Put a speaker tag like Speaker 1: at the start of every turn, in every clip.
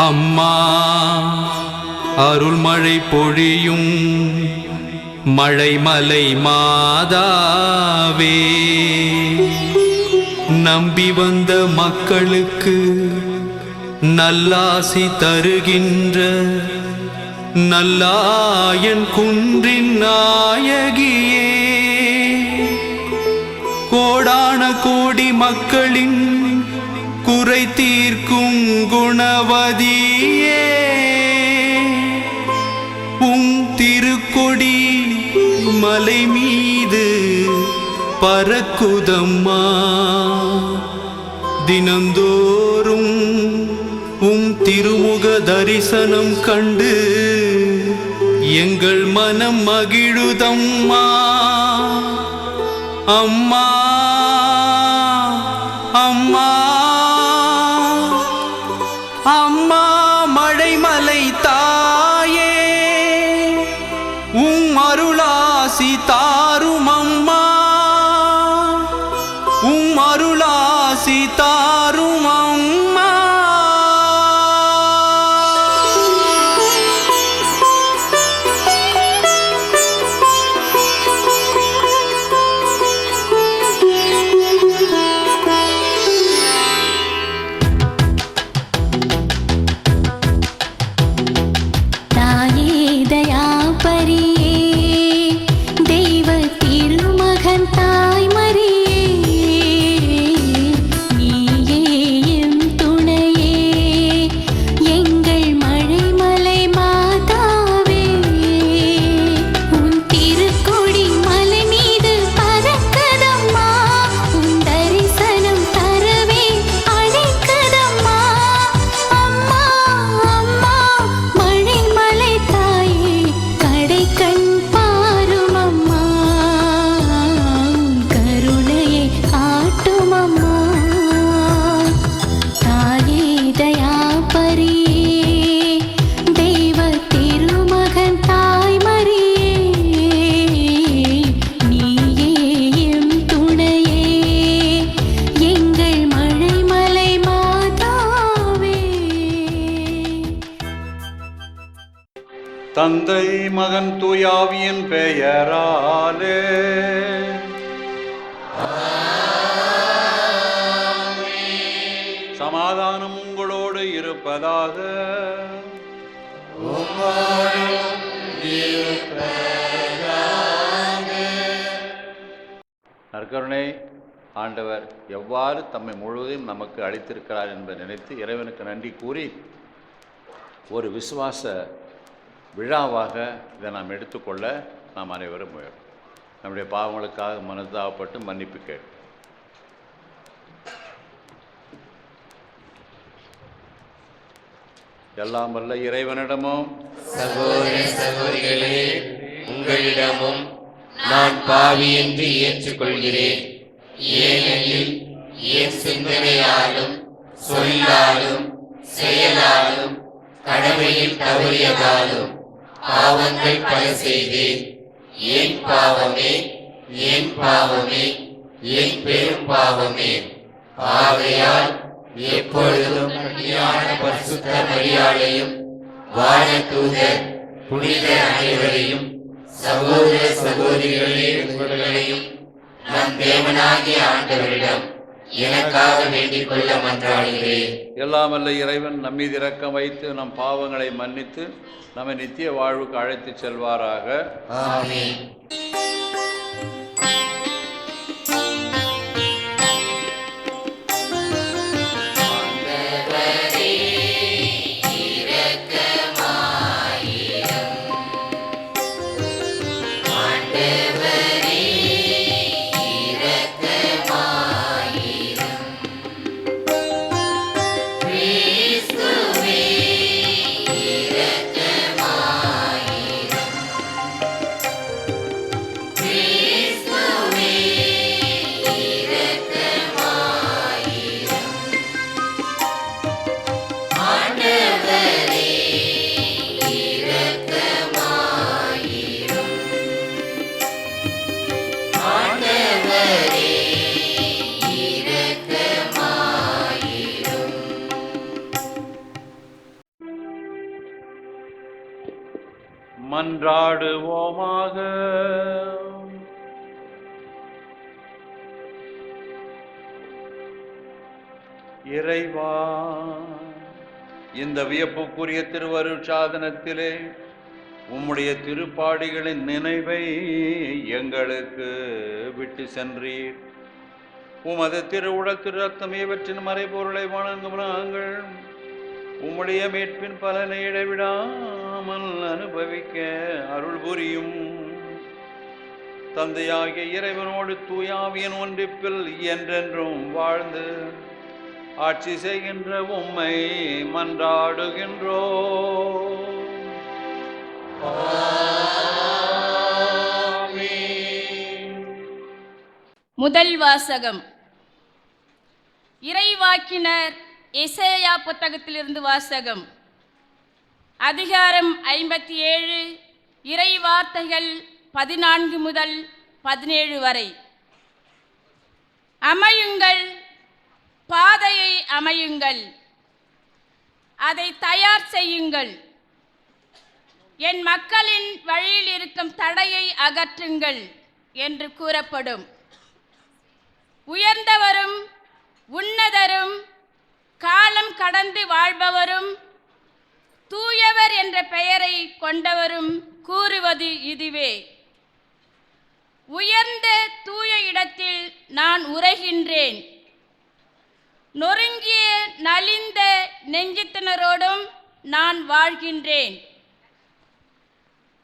Speaker 1: அம்மா அருள்மழை பொழியும் மழைமலை மாதாவே, நம்பி வந்த மக்களுக்கு நல்லாசி தருகின்ற நல்லாயன் குன்றின் நாயகியே, கோடான கோடி மக்களின் குறை தீர்க்கும் குணவதியே, உம் திருக்கொடி மலை மீது பறக்குதம்மா, தினந்தோறும் உம் திருமுக தரிசனம் கண்டு எங்கள் மனம் மகிழுதம்மா. அம்மா அம்மா அம்மா மழைமலை தாயே, உம் அருளாசி தாரும் அம்மா, உம் அருளாசி தாரும் அம்மா.
Speaker 2: தந்தை மகன் தூயாவியின் பெயராலே சமாதானம் உங்களோடு இருப்பதாக. நற்கருணை ஆண்டவர் எவ்வாறு தம்மை முழுவதும் நமக்கு அளித்திருக்கிறார் என்பதை நினைத்து இறைவனுக்கு நன்றி கூறி ஒரு விசுவாச விழாவாக இதை நாம் எடுத்துக்கொள்ள நாம் அனைவரும் முயலும். நம்முடைய பாவங்களுக்காக மனதாகப்பட்டு மன்னிப்பு கேட்கும். எல்லாம் வல்ல இறைவனிடமும்
Speaker 3: சகோதர சகோதரிகளே உங்களிடமும் நான் பாவி என்று ஏற்றுக்கொள்கிறேன். ஏனெனில் என் சிந்தனையாலும் சொல்லாலும் செயலாலும் கடமையில் தவறியதாலும் பாவங்கள் பல செய்தேன். என் பாவமே, என் பாவமே, என் பெரும் பாவமே. ஆகையால் எப்பொழுதும் கன்னியான பரிசுத்த மரியாளையும் வானதூதர் புனித அனைவரையும் சகோதர சகோதரிகளே உங்களையும் நம் தேவனாகிய ஆண்டவரிடம் எனக்காக வேண்டிக் கொள்ள மன்றாடுகிறேன்.
Speaker 2: எல்லாம் வல்ல இறைவன் நம்மீது இரக்கம் வைத்து நம் பாவங்களை மன்னித்து நம்மை நித்திய வாழ்வுக்கு அழைத்து செல்வாராக.
Speaker 3: ஆமென்.
Speaker 2: மன்றாடுவோமாக. இறைவா, இந்த வியப்புக்குரிய திருவருட்சாதனத்திலே உம்முடைய திருப்பாடிகளின் நினைவை எங்களுக்கு விட்டு சென்றீர். உமது திருவுடல் திரு ரத்தம் இவற்றின் மறைபொருளை வணங்கும் நாங்கள் உம்முடைய மீட்பின் பலனை இடைவிடாமல் அனுபவிக்க அருள் புரியும். தந்தையாகிய இறைவனோடு தூயாவியன் ஒன்றிப்பில் என்றென்றும் வாழ்ந்து ஆட்சி செய்கின்ற உம்மை மன்றாடுகின்றோ.
Speaker 4: முதல் வாசகம். இறைவாக்கினர் எசேயா புத்தகத்திலிருந்து வாசகம். அதிகாரம் 57, இறை வார்த்தைகள் 14 முதல் 17 வரை. அமையுங்கள், பாதையை அமையுங்கள், அதை தயார் செய்யுங்கள். என் மக்களின் வழியில் இருக்கும் தடையை அகற்றுங்கள் என்று கூறப்படும். உயர்ந்தவரும் உன்னதரும் காலம் கடந்து வாழ்பவரும் தூயவர் என்ற பெயரை கொண்டவரும் கூறுவது இதுவே: உயர்ந்த தூய இடத்தில் நான் உறைகின்றேன். நொறுங்கிய நலிந்த நெஞ்சத்தினரோடும் நான் வாழ்கின்றேன்.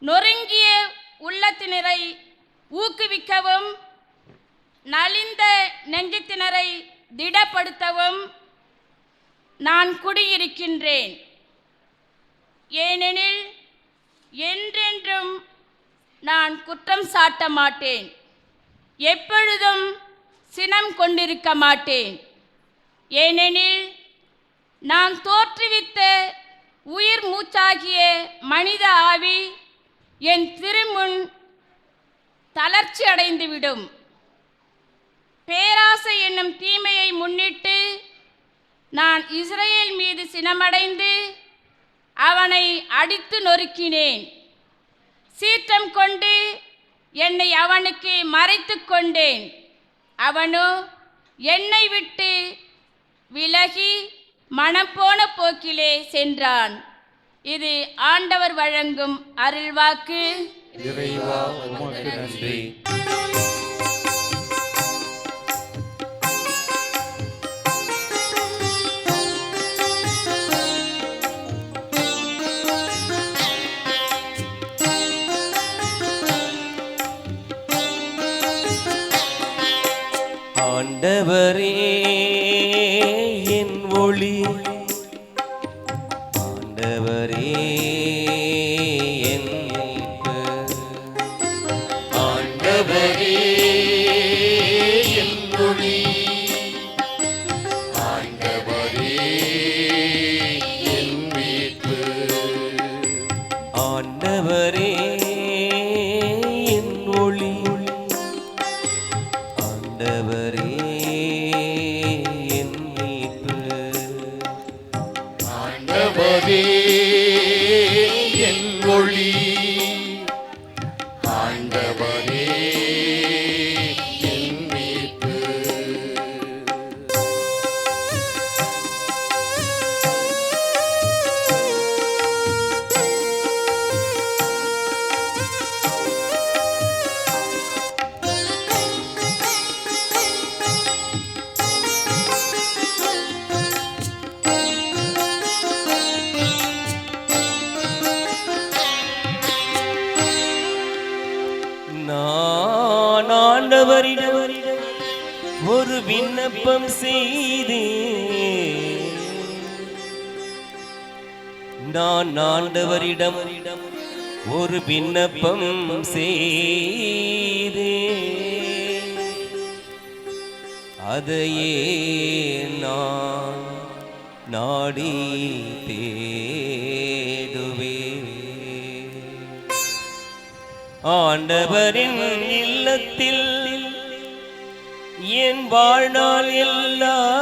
Speaker 4: நொறுங்கிய உள்ளத்தினரை ஊக்குவிக்கவும் நலிந்த நெஞ்சத்தினரை திடப்படுத்தவும் நான் குடியிருக்கின்றேன். ஏனெனில் என்றென்றும் நான் குற்றம் சாட்ட மாட்டேன், எப்பொழுதும் சினம் கொண்டிருக்க மாட்டேன். ஏனெனில் நான் தோற்றுவித்த உயிர் மூச்சாகிய மனித ஆவி என் திருமுன் தளர்ச்சி அடைந்துவிடும். பேராசை என்னும் தீமையை முன்னிட்டு நான் இஸ்ரேல் மீது சினமடைந்து அவனை அடித்து நொறுக்கினேன். சீற்றம் கொண்டு என்னை அவனுக்கு மறைத்து கொண்டேன். அவனோ என்னை விட்டு விலகி மனம் போன போக்கிலே சென்றான். இது ஆண்டவர் வழங்கும் அருள்வாக்கு.
Speaker 3: இறைவா, உமக்கு நன்றி.
Speaker 5: ஆண்டவரே என் ஒளி, ஆண்டவரே என் மீட்பு.
Speaker 3: ஆண்டவரே என் ஒளி, ஆண்டவரே என் மீட்பு.
Speaker 5: ஆண்டவரே என் ஒளி, ஆண்டவரே என் மீட்பு.
Speaker 3: ஆண்டவரே என் ஒளி, ஆண்டவரே என் மீட்பு.
Speaker 5: நான் ஆண்டவரிடம் ஒரு விண்ணப்பம் செய்தேன். நான் ஆண்டவரிடம் ஒரு விண்ணப்பம் செய்தேன். அதையே நான் நாடி தேடுவேன். ஆண்டவரின் இல்லத்தில் என் வாழ்நாள் எல்லாம்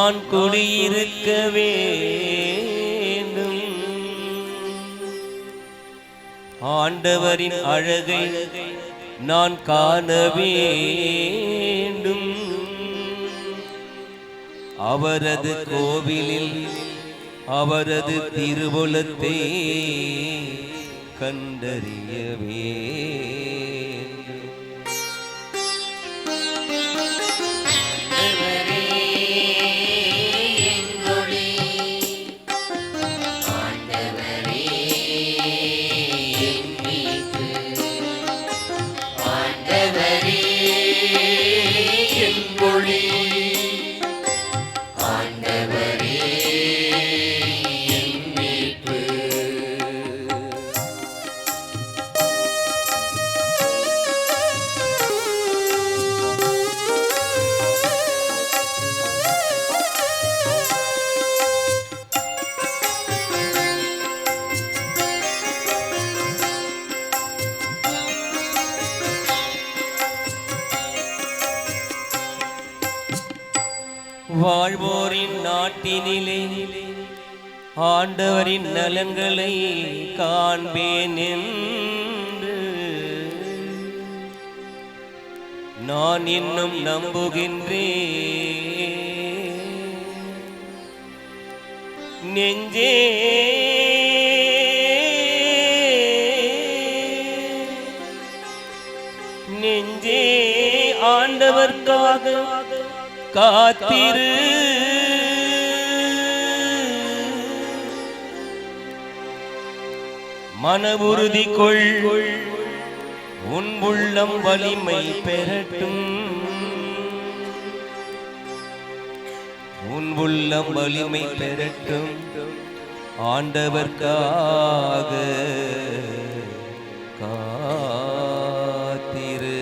Speaker 5: நான் குடியிருக்க வேண்டும். ஆண்டவரின் அழகை நான் காண வேண்டும். அவரது கோவிலில் அவரது திருவுலத்தை கண்டறிய வேண்டும். வாழ்வோரின் நாட்டினிலே ஆண்டவரின் நலன்களை காண்பேன் என்று நான் இன்னும் நம்புகின்றேன். நெஞ்சே நெஞ்சே ஆண்டவர்க்காக காத்திரு. மன உறுதி கொள், உன் உள்ளம் வலிமை பெறட்டும். உன் உள்ளம் வலிமை பெறட்டும். ஆண்டவர்க்காக காத்திரு.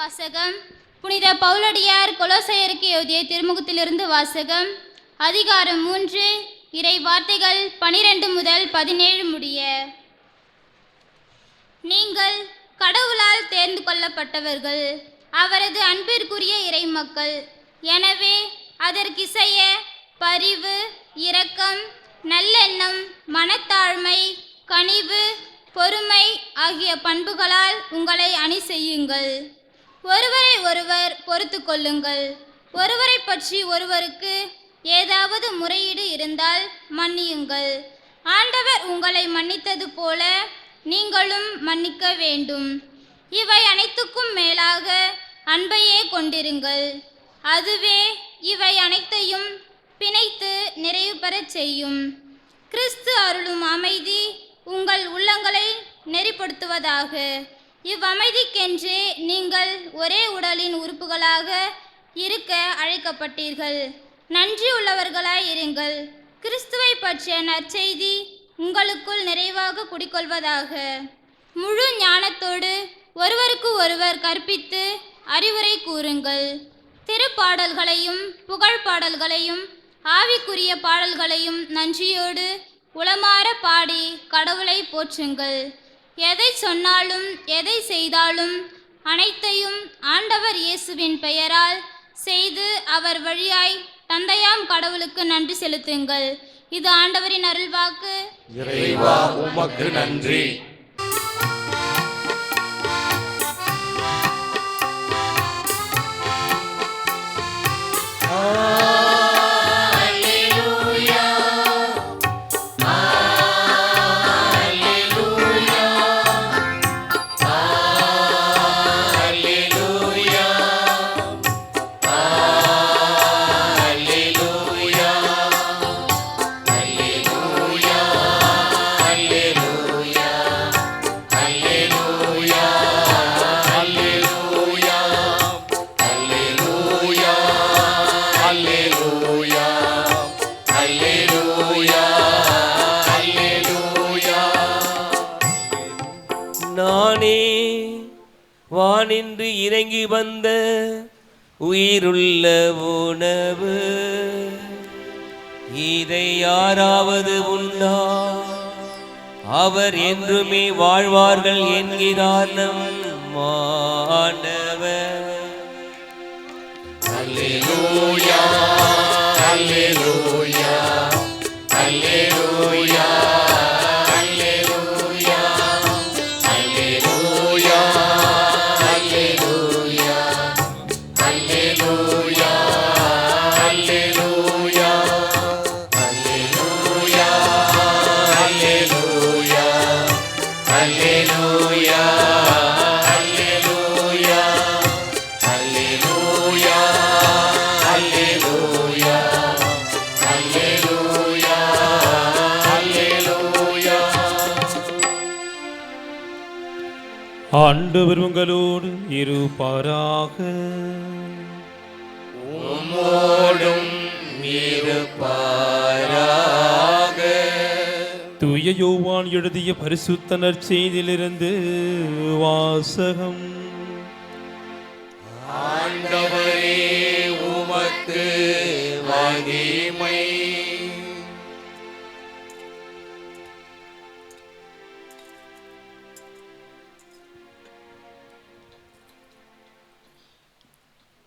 Speaker 4: வாசகம் புனித பவுலடியார் கொலோசையருக்கு எழுதிய திருமுகத்திலிருந்து வாசகம். அதிகாரம் 3, இறை வார்த்தைகள் 12 முதல் 17 முடிய. நீங்கள் கடவுளால் தேர்ந்து கொள்ளப்பட்டவர்கள், அவரது அன்பிற்குரிய இறை மக்கள். எனவே அதற்கிசைய பரிவு, இரக்கம், நல்லெண்ணம், மனத்தாழ்மை, கனிவு, பொறுமை ஆகிய பண்புகளால் உங்களை அணி செய்யுங்கள். ஒருவரை ஒருவர் பொறுத்து கொள்ளுங்கள். ஒருவரை பற்றி ஒருவருக்கு ஏதாவது முறையீடு இருந்தால் மன்னியுங்கள். ஆண்டவர் உங்களை மன்னித்தது போல நீங்களும் மன்னிக்க வேண்டும். இவை அனைத்துக்கும் மேலாக அன்பையே கொண்டிருங்கள். அதுவே இவை அனைத்தையும் பிணைத்து நிறைவு பெறச் செய்யும். கிறிஸ்து அருளும் அமைதி உங்கள் உள்ளங்களை நெறிப்படுத்துவதாக. இவ்வமைதிக்கென்று நீங்கள் ஒரே உடலின் உறுப்புகளாக இருக்க அழைக்கப்பட்டீர்கள். நன்றியுள்ளவர்களாய் இருங்கள். கிறிஸ்துவை பற்றிய நற்செய்தி உங்களுக்குள் நிறைவாக குடிக்கொள்வதாக. முழு ஞானத்தோடு ஒருவருக்கு ஒருவர் கற்பித்து அறிவுரை கூறுங்கள். திருப்பாடல்களையும் புகழ்பாடல்களையும் ஆவிக்குரிய பாடல்களையும் நன்றியோடு உளமாற பாடி கடவுளை போற்றுங்கள். எதை சொன்னாலும் எதை செய்தாலும் அனைத்தையும் ஆண்டவர் இயேசுவின் பெயரால் செய்து அவர் வழியாய் தந்தையாம் கடவுளுக்கு நன்றி செலுத்துங்கள். இது ஆண்டவரின் அருள்வாக்கு.
Speaker 3: இறைவா உமக்கு நன்றி.
Speaker 5: இறங்கி வந்த உயிருள்ள உணவு. இதை யாராவது உண்டா அவர் என்றுமே வாழ்வார்கள் என்கிறார் நம் ஆண்டவர்.
Speaker 3: அல்லேலூயா அல்லேலூயா அல்லேலூயா அல்லேலூயா அல்லேலூயா அல்லேலூயா அல்லேலூயா அல்லேலூயா அல்லேலூயா அல்லேலூயா அல்லேலூயா அல்லேலூயா அல்லேலூயா அல்லேலூயா அல்லேலூயா அல்லேலூயா.
Speaker 6: ஆண்டவர் உங்களோடு இருப்பாராக.
Speaker 3: உம்மோடும் இருப்பாராக.
Speaker 6: தூய யோவான் எழுதிய பரிசுத்த நற்செய்தியிலிருந்து வாசகம்.
Speaker 3: ஆண்டவரே உமக்கு மகிமை.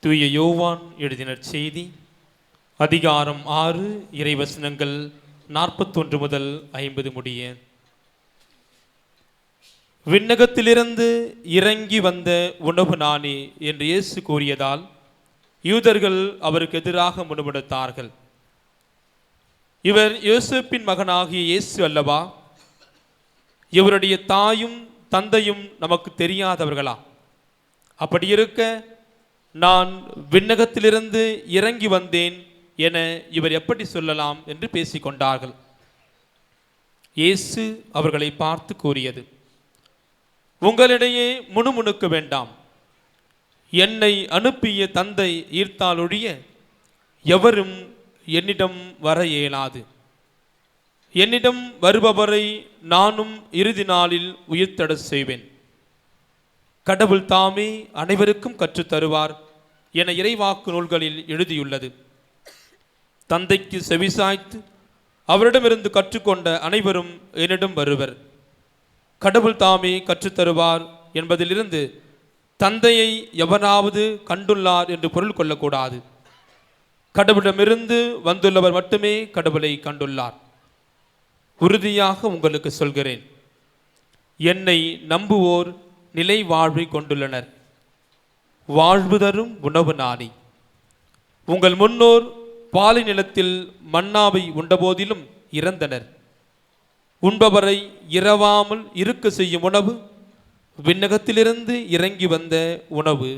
Speaker 6: தூய யோவான் எழுதின நற்செய்தி அதிகாரம் 6 இறைவசனங்கள் 41 முதல் 50 முடிய. விண்ணகத்திலிருந்து இறங்கி வந்த உணவு நானே என்று இயேசு கூறியதால் யூதர்கள் அவருக்கு எதிராக முணுமுணுத்தார்கள். இவர் யோசேப்பின் மகனாகிய இயேசு அல்லவா? இவருடைய தாயும் தந்தையும் நமக்கு தெரியாதவர்களா? அப்படி இருக்க நான் விண்ணகத்திலிருந்து இறங்கி வந்தேன் என இவர் எப்படி சொல்லலாம் என்று பேசிக்கொண்டார்கள். இயேசு அவர்களை பார்த்து கூறியது, உங்களிடையே முணுமுணுக்க வேண்டாம். என்னை அனுப்பிய தந்தை ஈர்த்தாலொழிய எவரும் என்னிடம் வர இயலாது. என்னிடம் வருபவரை நானும் இறுதி நாளில் உயிர்த்தெழ செய்வேன். கடவுள் தாமே அனைவருக்கும் கற்றுத்தருவார் என இறைவாக்கு நூல்களில் எழுதியுள்ளது. தந்தைக்கு செவிசாய்த்து அவரிடமிருந்து கற்றுக்கொண்ட அனைவரும் என்னிடம் வருவர். கடவுள் தாமே கற்றுத்தருவார் என்பதிலிருந்து தந்தையை எவனாவது கண்டுள்ளார் என்று பொருள் கொள்ளக்கூடாது. கடவுளிடமிருந்து வந்துள்ளவர் மட்டுமே கடவுளை கண்டுள்ளார். உறுதியாக உங்களுக்கு சொல்கிறேன், என்னை நம்புவோர் நிலை வாழ்வை கொண்டுள்ளனர். வாழ்வு தரும் உணவு நானே. உங்கள் முன்னோர் பாலை நிலத்தில் மன்னாவை உண்டபோதிலும் இறந்தனர். உண்பவரை இரவாமல் இருக்க செய்யும் உணவு விண்ணகத்திலிருந்து இறங்கி வந்த உணவு.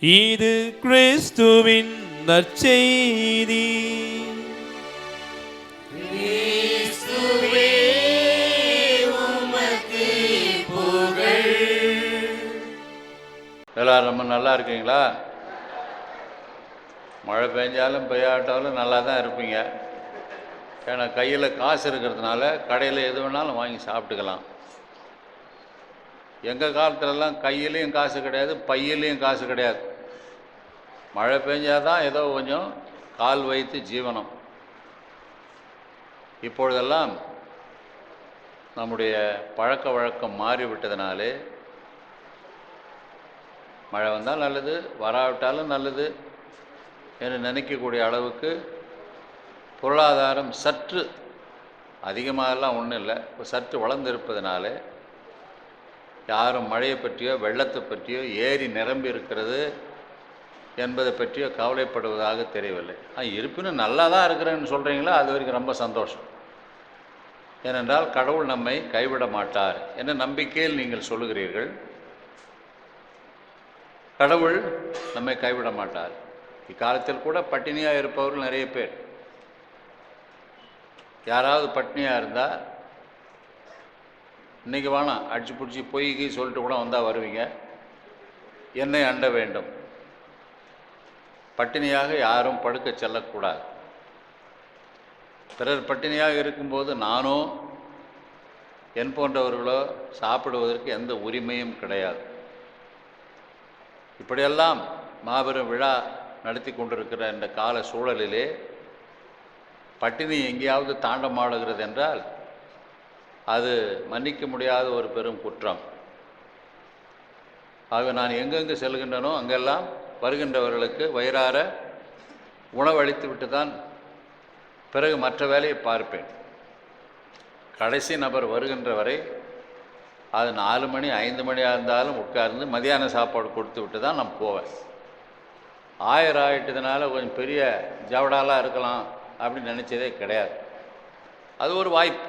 Speaker 6: இது கிறிஸ்துவின் நற்செய்தி.
Speaker 2: எல்லாரும் ரொம்ப நல்லா இருக்கீங்களா? மழை பெஞ்சாலும் பெய்யாட்டாலும் நல்லா தான் இருப்பீங்க. ஏன்னா கையில் காசு இருக்கிறதுனால கடையில் எது வேணாலும் வாங்கி சாப்பிட்டுக்கலாம். எங்கள் காலத்துலலாம் கையிலையும் காசு கிடையாது, பையிலையும் காசு கிடையாது. மழை பெஞ்சாதான் ஏதோ கொஞ்சம் கால் வைத்து ஜீவனம். இப்பொழுதெல்லாம் நம்முடைய பழக்க வழக்கம் மாறிவிட்டதுனாலே மழை வந்தால் நல்லது, வராவிட்டாலும் நல்லது என்று நினைக்கக்கூடிய அளவுக்கு பொருளாதாரம் சற்று அதிகமாகலாம் ஒன்றும் இல்லை, சற்று வளர்ந்திருப்பதனால யாரும் மழையை பற்றியோ வெள்ளத்தை பற்றியோ ஏரி நிரம்பி இருக்கிறது என்பதை பற்றியோ கவலைப்படுவதாக தெரியவில்லை. இருப்பினும் நல்லா தான் இருக்கிறேன்னு சொல்கிறீங்களா, அது வரைக்கும் ரொம்ப சந்தோஷம். ஏனென்றால் கடவுள் நம்மை கைவிட மாட்டார் என்ற நம்பிக்கையில் நீங்கள் சொல்லுகிறீர்கள். கடவுள் நம்மை கைவிட மாட்டார். இக்காலத்தில் கூட பட்டினியாக இருப்பவர்கள் நிறைய பேர். யாராவது பட்டினியாக இருந்தால் இன்றைக்கி வேணாம் அடிச்சு பிடிச்சி பொய்க்கு சொல்லிட்டு கூட வந்தால் வருவீங்க. என்னை அண்ட வேண்டும். பட்டினியாக யாரும் படுக்க செல்லக்கூடாது. பிறர் பட்டினியாக இருக்கும்போது நானோ என் போன்றவர்களோ சாப்பிடுவதற்கு எந்த உரிமையும் கிடையாது. இப்படியெல்லாம் மாபெரும் விழா நடத்தி கொண்டிருக்கிற இந்த கால சூழலிலே பட்டினி எங்கேயாவது தாண்டமாடுகிறது என்றால் அது மன்னிக்க முடியாத ஒரு பெரும் குற்றம். ஆக நான் எங்கெங்கு செல்கின்றனோ அங்கெல்லாம் வருகின்றவர்களுக்கு வயிறார உணவளித்து விட்டு தான் பிறகு மற்ற வேலையை பார்ப்பேன். கடைசி நபர் வருகின்ற வரை அது 4 மணி 5 மணியாக இருந்தாலும் உட்கார்ந்து மதியான சாப்பாடு கொடுத்து விட்டு தான் நான் போவேன். 1000 ஆகிட்டதுனால கொஞ்சம் பெரிய ஜவடாலாக இருக்கலாம் அப்படின்னு நினச்சதே கிடையாது. அது ஒரு வாய்ப்பு.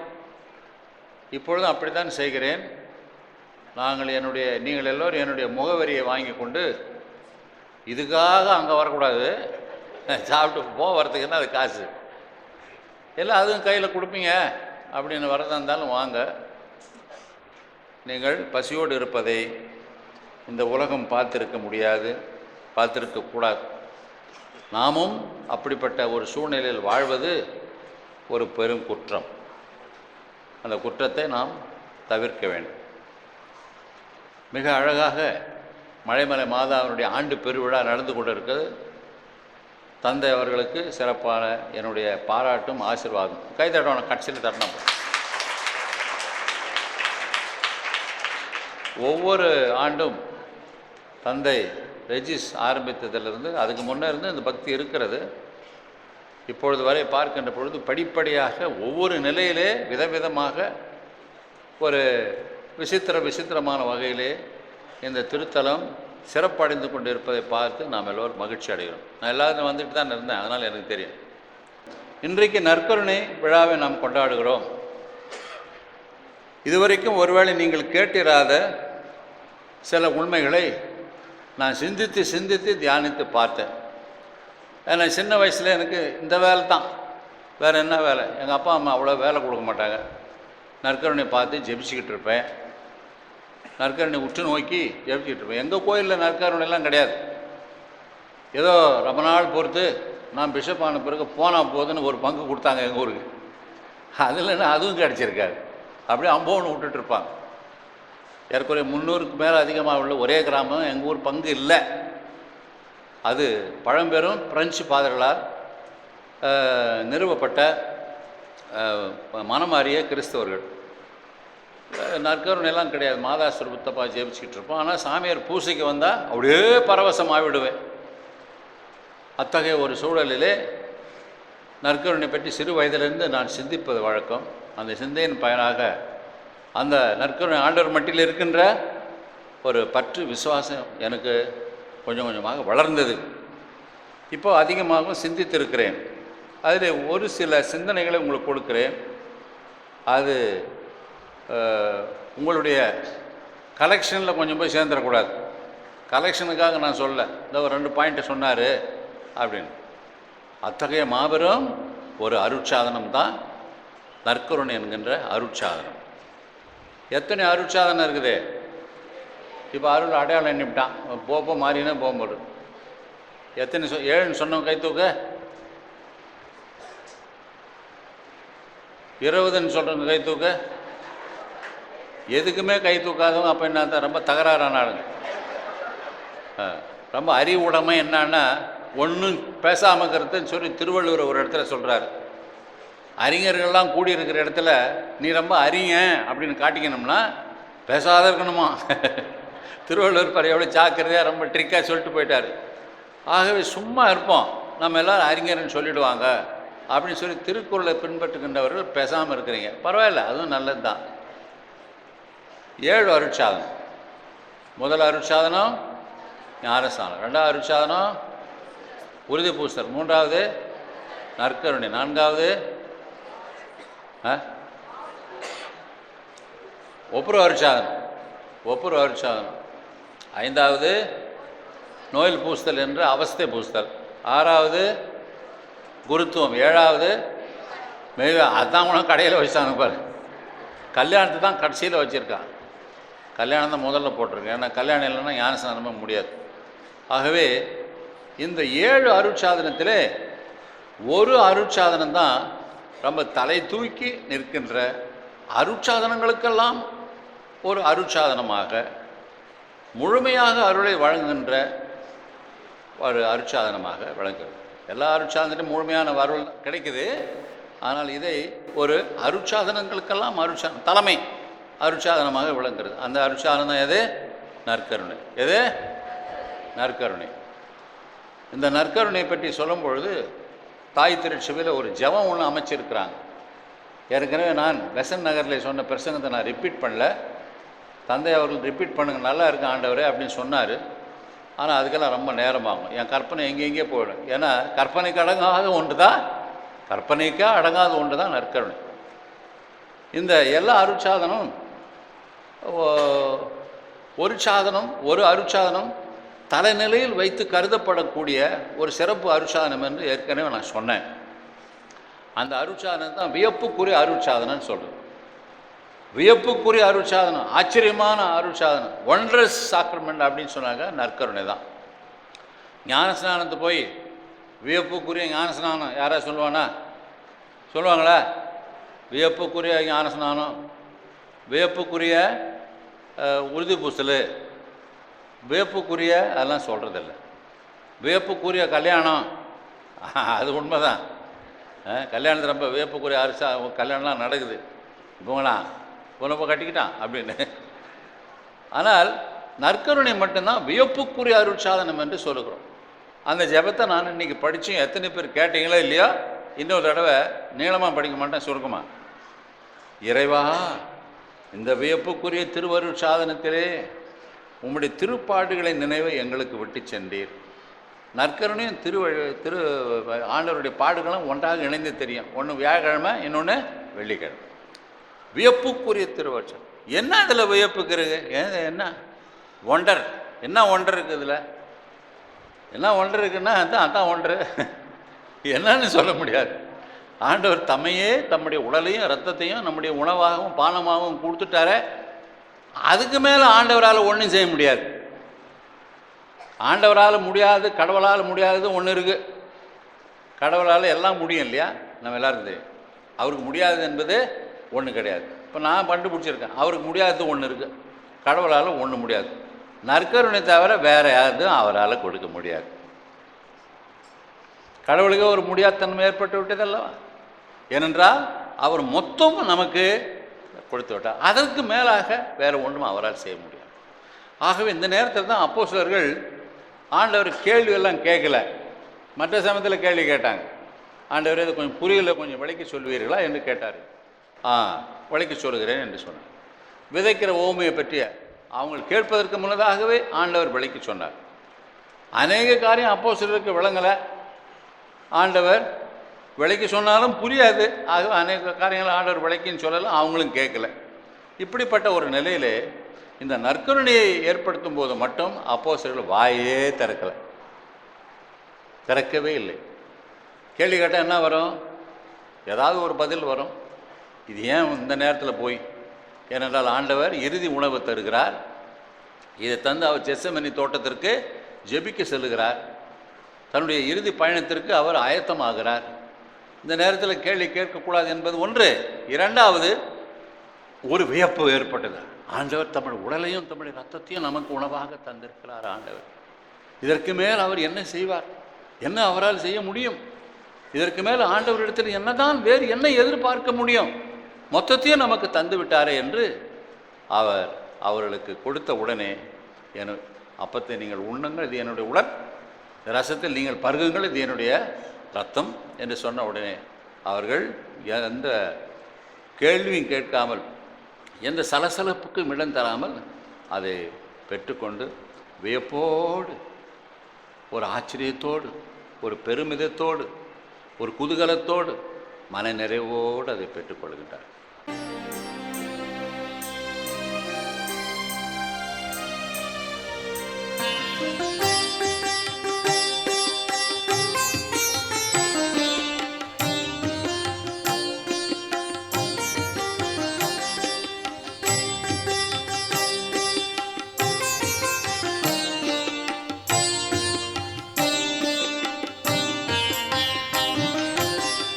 Speaker 2: இப்பொழுதும் அப்படித்தான் செய்கிறேன். நீங்கள் எல்லோரும் என்னுடைய முகவரியை வாங்கி கொண்டு இதுக்காக அங்கே வரக்கூடாது, சாப்பிட்டு வரத்துக்குன்னா அது காசு எல்லாம் அதுவும் கையில் கொடுப்பீங்க அப்படின்னு வரதா இருந்தாலும் வாங்க. நீங்கள் பசியோடு இருப்பதை இந்த உலகம் பார்த்திருக்க முடியாது, பார்த்திருக்கக்கூடாது. நாமும் அப்படிப்பட்ட ஒரு சூழ்நிலையில் வாழ்வது ஒரு பெரும் குற்றம். அந்த குற்றத்தை நாம் தவிர்க்க வேண்டும். மிக அழகாக மழைமலை மாதாவினுடைய ஆண்டு பெருவிழா நடந்து கொண்டு இருக்கிறது. தந்தை அவர்களுக்கு சிறப்பான என்னுடைய பாராட்டும் ஆசீர்வாதம். கை தட்டணும், கட்சியில் தட்டணும். ஒவ்வொரு ஆண்டும் தந்தை ரெஜிஸ் ஆரம்பித்ததிலிருந்து அதுக்கு முன்னே இருந்து இந்த பக்தி இருக்கிறது. இப்பொழுது வரை பார்க்கின்ற பொழுது படிப்படியாக ஒவ்வொரு நிலையிலே விதவிதமாக ஒரு விசித்திரமான வகையிலே இந்த திருத்தலம் சிறப்படைந்து கொண்டு இருப்பதை பார்த்து நாம் எல்லோரும் மகிழ்ச்சி அடைகிறோம். நான் எல்லாரும் வந்துட்டு தான் இருந்தேன், அதனால் எனக்கு தெரியும். இன்றைக்கு நற்கருணை விழாவை நாம் கொண்டாடுகிறோம். இதுவரைக்கும் ஒருவேளை நீங்கள் கேட்டிராத சில உண்மைகளை நான் சிந்தித்து தியானித்து பார்த்தேன். ஏன்னா சின்ன வயசில் எனக்கு இந்த வேலை தான், வேறு என்ன வேலை? எங்கள் அப்பா அம்மா அவ்வளோ வேலை கொடுக்க மாட்டாங்க. நற்கருணை பார்த்து ஜெபிச்சுக்கிட்டு இருப்பேன். நற்கருணை உற்று நோக்கி ஜெபிச்சுக்கிட்டு இருப்பேன். எங்கள் கோயிலில் நற்கருணைலாம் கிடையாது. ஏதோ ரொம்ப நாள் பொறுத்து நான் பிஷப் ஆன பிறகு போனால் போதுன்னு ஒரு பங்கு கொடுத்தாங்க எங்கள் ஊருக்கு. அதில் அதுவும் கிடச்சிருக்காது. அப்படியே அம்போன்னு விட்டுட்ருப்பாங்க. ஏற்கனவே 300க்கு மேலே அதிகமாக உள்ள ஒரே கிராமம் எங்கள் ஊர் பங்கு இல்லை. அது பழம்பெரும் பிரெஞ்சு பாதர்களால் நிறுவப்பட்ட மனமாறிய கிறிஸ்தவர்கள். நற்கருணையெல்லாம் கிடையாது. மாதாஸ்வரூபத்தப்பா ஜெபிச்சுக்கிட்டு இருப்போம். ஆனால் சாமியார் பூசைக்கு வந்தால் அப்படியே பரவசமாகிவிடுவேன். அத்தகைய ஒரு சூழலிலே நற்கருணை பற்றி சிறு வயதிலிருந்து நான் சிந்திப்பது வழக்கம். அந்த சிந்தையின் பயனாக அந்த நற்கருணை ஆண்டவர் மட்டில் இருக்கின்ற ஒரு பற்று விசுவாசம் எனக்கு கொஞ்சம் கொஞ்சமாக வளர்ந்தது. இப்போ அதிகமாகவும் சிந்தித்திருக்கிறேன். அதில் ஒரு சில சிந்தனைகளை உங்களுக்கு கொடுக்குறேன். அது உங்களுடைய கலெக்ஷனில் கொஞ்சம் போய் சேர்ந்துடக்கூடாது. கலெக்ஷனுக்காக நான் சொல்ல, இந்த ஒரு 2 பாயிண்ட்டை சொன்னார் அப்படின்னு. அத்தகைய மாபெரும் ஒரு அருட்சாதனம் தான் நற்கருணை என்கின்ற அருட்சாதனம். எத்தனை அருட்சாதனம் இருக்குது? இப்போ அருள் அடையாளம் எண்ணிவிட்டான். போப்போ மாறினா போகும்போது எத்தனை 7 சொன்னோம். கை தூக்க 20ன்னு சொல்கிறவங்க கை தூக்க. எதுக்குமே கை தூக்காதவங்க அப்போ என்ன ரொம்ப தகராறான ஆளுங்க. ரொம்ப அறிவுடைமை என்னன்னா ஒன்றும் பேசாமல் இருக்கிறதுன்னு சொல்லி திருவள்ளுவர் ஒரு இடத்துல சொல்கிறார். அறிஞர்கள்லாம் கூடியிருக்கிற இடத்துல நீ ரொம்ப அறிஞ அப்படின்னு காட்டிக்கணும்னா பேசாத இருக்கணுமா. திருவள்ளுவர் பாரு எவ்வளோ ஜாக்கிரதையாக ரொம்ப ட்ரிக்காக சொல்லிட்டு போயிட்டார். ஆகவே சும்மா இருப்போம், நம்ம எல்லோரும் அறிஞர்னு சொல்லிவிடுவாங்க அப்படின்னு சொல்லி திருக்குறளை பின்பற்றுகின்றவர்கள் பேசாமல் இருக்கிறீங்க. பரவாயில்ல, அதுவும் நல்லது தான். 7 அருட்சாதனம். முதல் அருட்சாதனம் ஞானஸ்நானம், 2வது அருட்சாதனம் உறுதி பூசல், 3வது நற்கருணை, 4வது ஒப்புரவு அருட்சாதனம், 5வது நோயில் பூசுதல் என்று அவஸ்தை பூசுதல், 6வது குருத்துவம், 7வது அதான் கூட கடையில் வச்சாங்க பாரு. கல்யாணத்தை தான் கடைசியில் வச்சுருக்கான். கல்யாணம் தான் முதல்ல போட்டிருக்கேன். ஏன்னா கல்யாணம் இல்லைன்னா ஞானஸ்நானமே முடியாது. ஆகவே இந்த 7 அருட்சாதனத்திலே ஒரு அருட்சாதனம் தான் ரொம்ப தலை தூக்கி நிற்கின்ற அருட்சாதனங்களுக்கெல்லாம் ஒரு அருட்சாதனமாக முழுமையாக அருளை வழங்குகின்ற ஒரு அருட்சாதனமாக விளங்குகிறது. எல்லா அருட்சாதனத்திலும் முழுமையான அருள் கிடைக்குது. ஆனால் இதை ஒரு அருட்சாதனங்களுக்கெல்லாம் தலைமை அருட்சாதனமாக விளங்குகிறது. அந்த அருட்சாதனம் எது? நற்கருணை. எது? நற்கருணை. இந்த நற்கருணை பற்றி சொல்லும் பொழுது தாய் திருச்சபையில் ஒரு ஜெபம் ஒன்று அமைச்சிருக்கிறாங்க. ஏற்கனவே நான் பெசன்ட் நகரில் சொன்ன பிரசங்கத்தை நான் ரிப்பீட் பண்ணல. தந்தை அவர்கள் ரிப்பீட் பண்ணுங்கள், நல்லா இருக்கு ஆண்டவரே அப்படின்னு சொன்னார். ஆனால் அதுக்கெல்லாம் ரொம்ப நேரமாகும். என் கற்பனை எங்கெங்கே போயிடும். ஏன்னா கற்பனைக்கு அடங்காத ஒன்று தான், கற்பனைக்கா அடங்காத ஒன்று தான் நற்கருணை. இந்த எல்லா அருட்சாதனம் ஒரு அருட்சாதனம் தலைநிலையில் வைத்து கருதப்படக்கூடிய ஒரு சிறப்பு அருட்சாதனம் என்று ஏற்கனவே நான் சொன்னேன். அந்த அருட்சாதனம் தான் வியப்புக்குரிய அருட்சாதனம்னு சொல்கிறது. வியப்புக்குரிய அருட்சாதனம், ஆச்சரியமான அருட்சாதனம், ஒண்டரஸ் சாக்ரமெண்ட் அப்படின்னு சொன்னாங்க நற்கருணை தான். ஞானஸ்நானத்து போய் வியப்புக்குரிய ஞானஸ்நானம் யாராவது சொல்லுவாங்களா? வியப்புக்குரிய ஞானஸ்நானம், வியப்புக்குரிய உறுதி பூசல், வியப்புக்குரிய அதெல்லாம் சொல்கிறதில்ல. வியப்புக்குரிய கல்யாணம், அது உண்மைதான். கல்யாணத்தில் ரொம்ப வியப்புக்குரிய கல்யாணம்லாம் நடக்குது. இவங்களாம் பொண்ணப்போ கட்டிக்கிட்டான் அப்படின்னு. ஆனால் நற்கருணை மட்டும்தான் வியப்புக்குரிய அருட்சாதனம் என்று சொல்லுகிறோம். அந்த ஜெபத்தை நான் இன்றைக்கி படித்தும் எத்தனை பேர் கேட்டீங்களோ இல்லையோ, இன்னொரு தடவை நீளமாக படிக்க மாட்டேன், சுருக்கமாக. இறைவா, இந்த வியப்புக்குரிய திருவருட்சாதனத்திலே உம்முடைய திருப்பாடுகளை நினைவை எங்களுக்கு விட்டு சென்றீர். நற்கருணையும் திரு ஆண்டவருடைய பாடுகளும் ஒன்றாக இணைந்து தெரியும். ஒன்று வியாழக்கிழமை, இன்னொன்று வெள்ளிக்கிழமை. வியப்புக்குரிய திருவருட்சாதனம். என்ன அதில் வியப்புக்குறது? என்ன ஒண்டர்? என்ன ஒண்டர் இருக்குது இதில்? என்ன ஒண்டர் இருக்குன்னா அதான் ஒண்டரு. என்னன்னு சொல்ல முடியாது. ஆண்டவர் தம்மையே, தம்முடைய உடலையும் இரத்தத்தையும் நம்முடைய உணவாகவும் பானமாகவும் கொடுத்துட்டார. அதுக்கு மேலே ஆண்டவரால் ஒன்றும் செய்ய முடியாது. ஆண்டவரால் முடியாது, கடவுளால் முடியாதது ஒன்று இருக்குது. கடவுளால் எல்லாம் முடியும் இல்லையா? நம்ம எல்லாருக்கும் தெரியும். அவருக்கு முடியாது என்பது ஒன்று கிடையாது. இப்போ நான் கண்டுபிடிச்சிருக்கேன், அவருக்கு முடியாதது ஒன்று இருக்குது, கடவுளால் ஒன்று முடியாது. நற்கருணை தவிர வேறு யாரும் அவரால் கொடுக்க முடியாது. கடவுளுக்கு ஒரு முடியாதத்தன்மை ஏற்பட்டு விட்டதல்லவா? ஏனென்றால் அவர் மொத்தமும் நமக்கு கொடுத்து விட்டார். அதற்கு மேலாக வேறு ஒன்றும் அவரால் செய்ய முடியாது. ஆகவே இந்த நேரத்தில் தான் அப்போஸ்தலர்கள் ஆண்டவர் கேள்வியெல்லாம் கேட்கல. மற்ற சமயத்தில் கேள்வி கேட்டாங்க. ஆண்டவர் இதை கொஞ்சம் புரியல, கொஞ்சம் விளக்கி சொல்வீர்களா என்று கேட்டார். விளக்கி சொல்கிறேன் என்று சொன்னார். விதைக்கிற ஓமையை பற்றிய அவங்க கேட்பதற்கு முன்னதாகவே ஆண்டவர் விளக்கி சொன்னார். அநேக காரியம் அப்போஸ்தலருக்கு விளங்கலை. ஆண்டவர் விளக்கி சொன்னாலும் புரியாது. ஆகவே அநேக காரியங்கள் ஆண்டவர் விளக்கின்னு சொல்லலாம், அவங்களும் கேட்கல. இப்படிப்பட்ட ஒரு நிலையிலே இந்த நற்கருணையை ஏற்படுத்தும் போது மட்டும் அப்போஸ்தலர்கள் வாயே திறக்கவே இல்லை. கேள்வி கேட்டால் என்ன வரும்? ஏதாவது ஒரு பதில் வரும். இது ஏன் இந்த நேரத்தில் போய்? ஏனென்றால் ஆண்டவர் இறுதி உணவு தருகிறார். இதை தந்து அவர் கெத்செமனி தோட்டத்திற்கு ஜெபிக்க செல்லுகிறார். தன்னுடைய இறுதி பயணத்திற்கு அவர் ஆயத்தமாகிறார். இந்த நேரத்தில் கேள்வி கேட்கக்கூடாது என்பது ஒன்று. இரண்டாவது, ஒரு வியப்பு ஏற்பட்டது. ஆண்டவர் தம்முடைய உடலையும் தம்முடைய ரத்தத்தையும் நமக்கு உணவாக தந்திருக்கிறார். ஆண்டவர் இதற்கு மேல் அவர் என்ன செய்வார்? என்ன அவரால் செய்ய முடியும்? இதற்கு மேல் ஆண்டவரிடத்தில் என்னதான் வேறு என்ன எதிர்பார்க்க முடியும்? மொத்தத்தையும் நமக்கு தந்து விட்டாரே என்று அவர்களுக்கு கொடுத்த உடனே, அப்பத்தை நீங்கள் உண்ணுங்கள், இது என்னுடைய உடல், ரசத்தில் நீங்கள் பருகுங்கள், இது என்னுடைய ரத்தம் என்று சொன்ன உடனே அவர்கள் எந்த கேள்வியும் கேட்காமல், எந்த சலசலப்புக்கும் இடம் தராமல் அதை பெற்றுக்கொண்டு வியப்போடு, ஒரு ஆச்சரியத்தோடு, ஒரு பெருமிதத்தோடு, ஒரு குதூகலத்தோடு, மன நிறைவோடு அதை பெற்றுக்கொள்கின்றார்.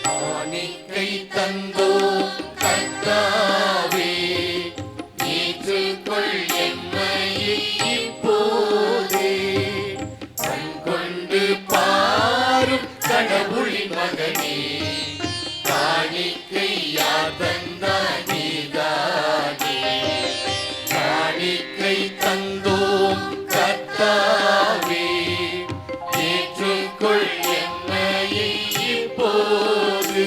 Speaker 3: காணிக்கை தந்தோ கடவுளின் மகனே, காணிக்கை யார் தந்தார் நீதானே. காணிக்கை தந்தோம் கர்த்தாவே, ஏற்றுக்கொள் என்னையை இப்போது.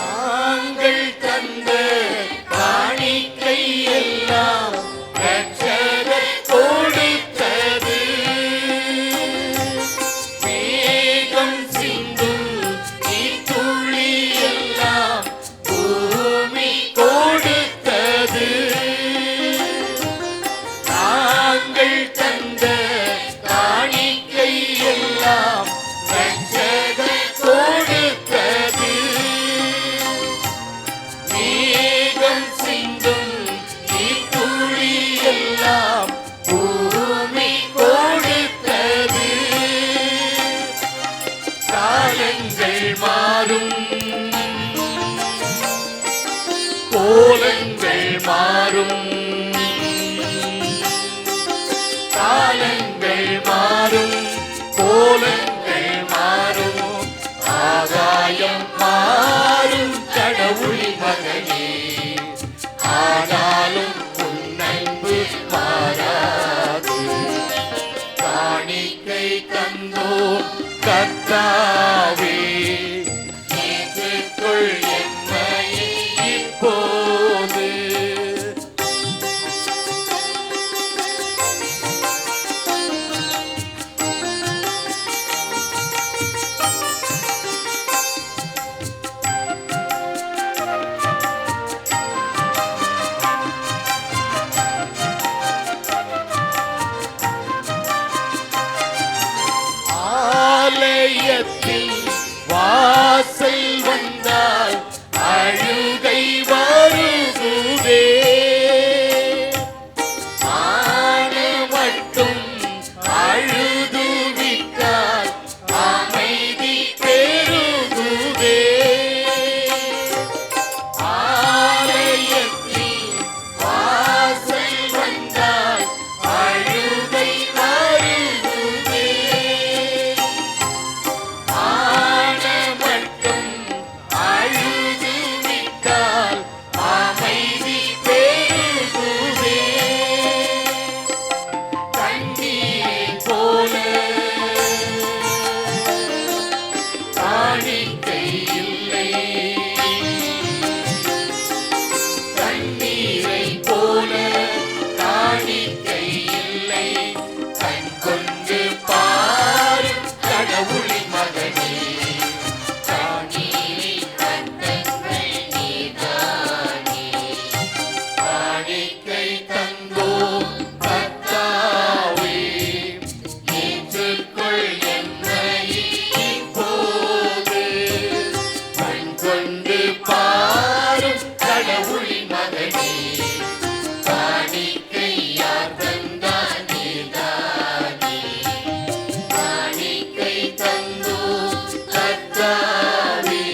Speaker 3: நாங்கள் தந்த காணிக்கை எல்லாம் இரட்சகர் கொடுத்தது. மேகம் சிந்தும் நீர்த்துளி எல்லாம் பூமி கொடுத்தது. நாங்கள் தந்த காணிக்கை எல்லாம் இரட்சகர் கொடுத்தது. மேகம் சிந்தும் நீர்த்துளி எல்லாம் பூமி கொடுத்தது. காலங்கள் மாறும், கோலங்கள் மாறும். காலங்கள் மாறும், கோலங்கள் மாறும். ஆகாயம் மாறும் கடவுளின் மகனே, ஆனாலும் உன் அன்பு மாறாது. காணிக்கை தந்தோம் கர்த்தாவே, ஏற்றுக்கொள் என்னையை இப்போது. ஆலயத்தில் வாசல் வந்தால் அழுகை வருகுதே. ஆன மட்டும் அழுது விட்டால் அமைதி பெருகுதே. ஆலயத்தில் வாசல் வந்தால் அழுகை வருகுதே. ஆன மட்டும் அழுது விட்டால் அமைதி பெருகுதே. தண்ணீரைப் போல காணிக்கை இல்லை. தண்ணீரைப் போல காணிக்கை இல்லை. கண் கொண்டு பாரு கடவுளின் மகனே, காணிக்கை தந்தங்கள் நீதானே. காணிக்கை தந்தோம் கர்த்தாவே, ஏற்றுக்கொள் என்னையை இப்போது. கண் கொண்டு பாரும் கடவுளின் மகனே, காணிக்கை யார் தந்தார் நீதானே. காணிக்கை தந்தோம் கர்த்தாவே,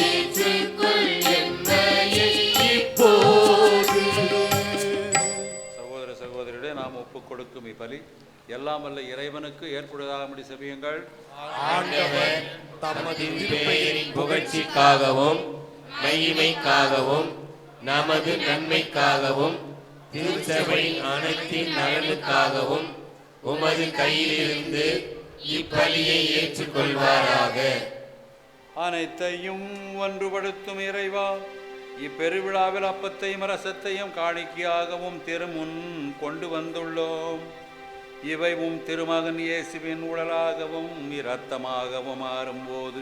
Speaker 3: ஏற்றுக்கொள் என்னையை இப்போது.
Speaker 2: சகோதர சகோதரிகளே, நாம் ஒப்புக் கொடுக்கும் இப்பலி எல்லாம் வல்ல இறைவனுக்கு ஏற்புடையதாகும்படி செபியுங்கள்.
Speaker 3: ஆண்டவர் தமது திருப்பெயரின் புகழ்ச்சிக்காகவும் மகிமைக்காகவும் நமது நன்மைக்காகவும் திருச்சபையின் அனைத்தின் நலனுக்காகவும் உமது கையிலிருந்து இப்பலியை ஏற்றுக்கொள்வாராக.
Speaker 2: அனைத்தையும் ஒன்றுபடுத்தும் இறைவா, இப்பெருவிழாவில் அப்பத்தையும் ரசத்தையும் காணிக்கையாகவும் திருமுன் கொண்டு வந்துள்ளோம். இவை திருமகன் இயேசுவின் உடலாகவும் இரத்தமாகவும் மாறும்போது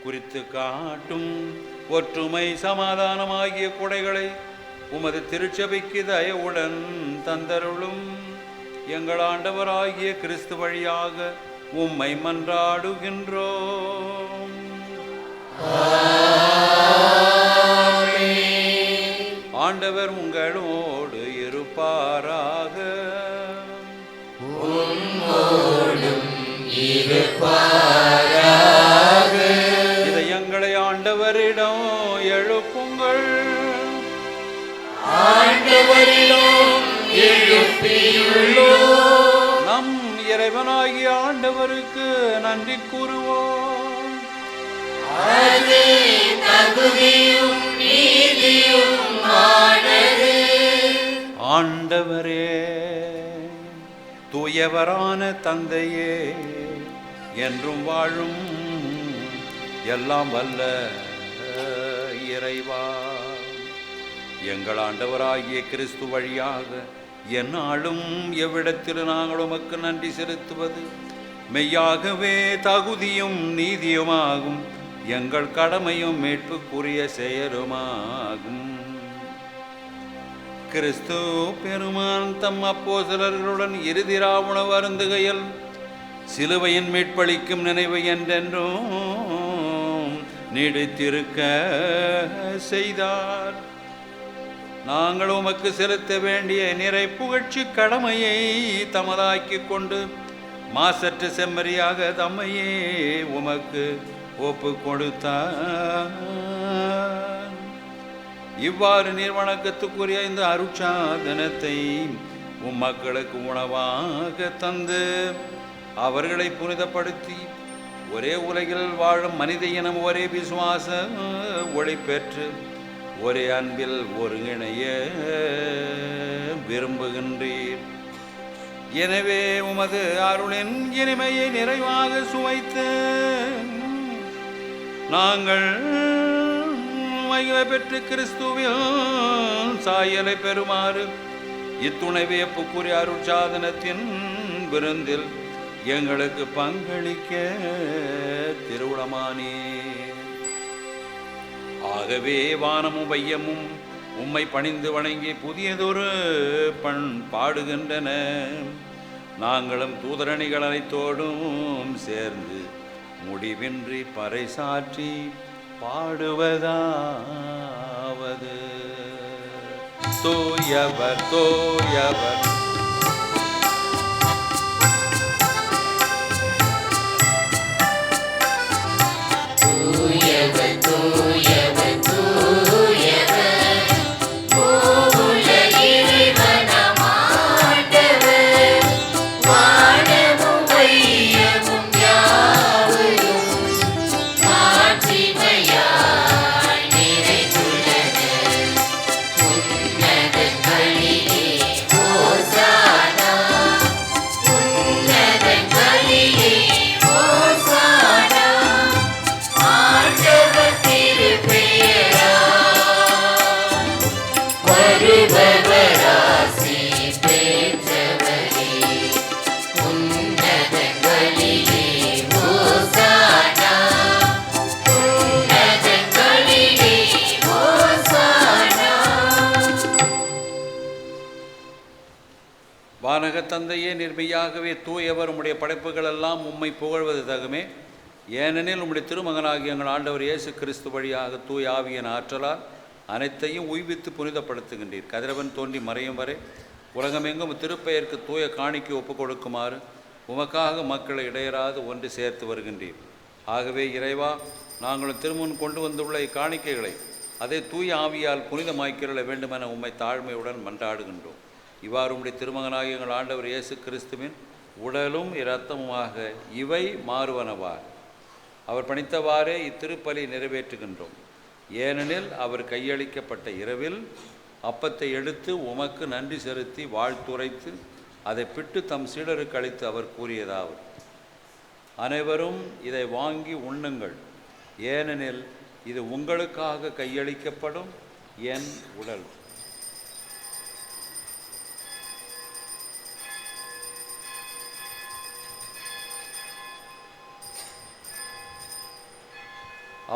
Speaker 2: குறித்து காட்டும் ஒற்றுமை சமாதானமாகிய கொடைகளை உமது திருச்சபைக்கு தயவுடன் தந்தருளும். எங்கள் ஆண்டவராகிய கிறிஸ்து வழியாக உம்மை மன்றாடுகின்றோம். ஆண்டவர் ஆண்டவர் உங்களோடு இருப்பாராக. இதயங்களை ஆண்டவரிடம் எழுப்புங்கள். நம் இறைவனாகிய ஆண்டவருக்கு நன்றி கூறுவோம். ஆண்டவரே, தூயவரான தந்தையே, என்றும் வாழும் எல்லாம் வல்ல இறைவா, எங்கள் ஆண்டவராகிய கிறிஸ்து வழியாக எந்நாளும் எவ்விடத்தில் நாங்கள் உமக்கு நன்றி செலுத்துவது மெய்யாகவே தகுதியும் நீதியுமாகும், எங்கள் கடமையும் மீட்புக்குரிய செயலுமாகும். கிறிஸ்து பெருமான் தம் அப்போஸ்தலர்களுடன் இறுதி உணவு அருந்துகையில் சிலுவையின் மீட்பளிக்கும் நினைவு என்றென்றும் நீடித்திருக்க செய்தார். நாங்கள் உமக்கு செலுத்த வேண்டிய நிறை புகழ்ச்சி கடமையை தமதாக்கிக் கொண்டு மாசற்ற செம்மறியாக தம்மையே உமக்கு ஒப்பு கொடுத்தார். இவ்வாறு நீர் வணக்கத்துக்குரிய இந்த அருட்சாதனத்தை மக்களுக்கு உணவாக தந்து அவர்களை புனிதப்படுத்தி ஒரே உலகில் வாழும் மனித இனம் ஒரே விசுவாச ஒளி பெற்று ஒரே அன்பில் ஒருங்கிணைய விரும்புகின்றீர். எனவே உமது அருளின் இனிமையை நிறைவாக சுவைத்து நாங்கள் மகிமை பெற்று கிறிஸ்துவில் சாயலை பெறுமாறு இத்துணை வியப்புக்குரிய அருட்சாதனத்தின் விருந்தில் எங்களுக்கு பங்களிக்க திருவுளமானே. ஆகவே வானமும் வையமும் உம்மை பணிந்து வணங்கி புதியதொரு பண் பாடுகின்றன. நாங்களும் தூதரணிகள் அனைத்தோடும் சேர்ந்து முடிவின்றி பறைசாற்றி பாடுவதாவது: தூயவர் தூயவர் தந்தையே, நிர்மையாகவே தூயவர் உம்முடைய படைப்புகள் எல்லாம் உம்மை புகழ்வது தகுமே. ஏனெனில் உம்முடைய திருமகனாகிய எங்கள் ஆண்டவர் இயேசு கிறிஸ்து வழியாக தூய ஆவியின் ஆற்றலால் அனைத்தையும் உய்வித்து புனிதப்படுத்துகின்றீர். கதிரவன் தோன்றி மறையும் வரை உலகமெங்கும் திருப்பெயருக்கு தூய காணிக்கை ஒப்புக் கொடுக்குமாறு உமக்காக மக்களை இடையராது ஒன்று சேர்த்து வருகின்றீர். ஆகவே இறைவா, நாங்களும் திருமுன் கொண்டு வந்துள்ள இக்காணிக்கைகளை அதை தூய ஆவியால் புனிதமாக்கிரள வேண்டுமென உம்மை தாழ்மையுடன் மன்றாடுகின்றோம். இவ்வாறு உம்முடைய திருமகனாகிய எங்கள் ஆண்டவர் இயேசு கிறிஸ்துவின் உடலும் இரத்தமுமாக இவை மாறுவனவார். அவர் பணித்தவாறே இத்திருப்பலி நிறைவேற்றுகின்றோம். ஏனெனில் அவர் கையளிக்கப்பட்ட இரவில் அப்பத்தை எடுத்து உமக்கு நன்றி செலுத்தி வாழ்த்துரைத்து அதை பிட்டு தம் சீடருக்கு அளித்து அவர் கூறியதாவது: அனைவரும் இதை வாங்கி உண்ணுங்கள், ஏனெனில் இது உங்களுக்காக கையளிக்கப்படும் என் உடல்.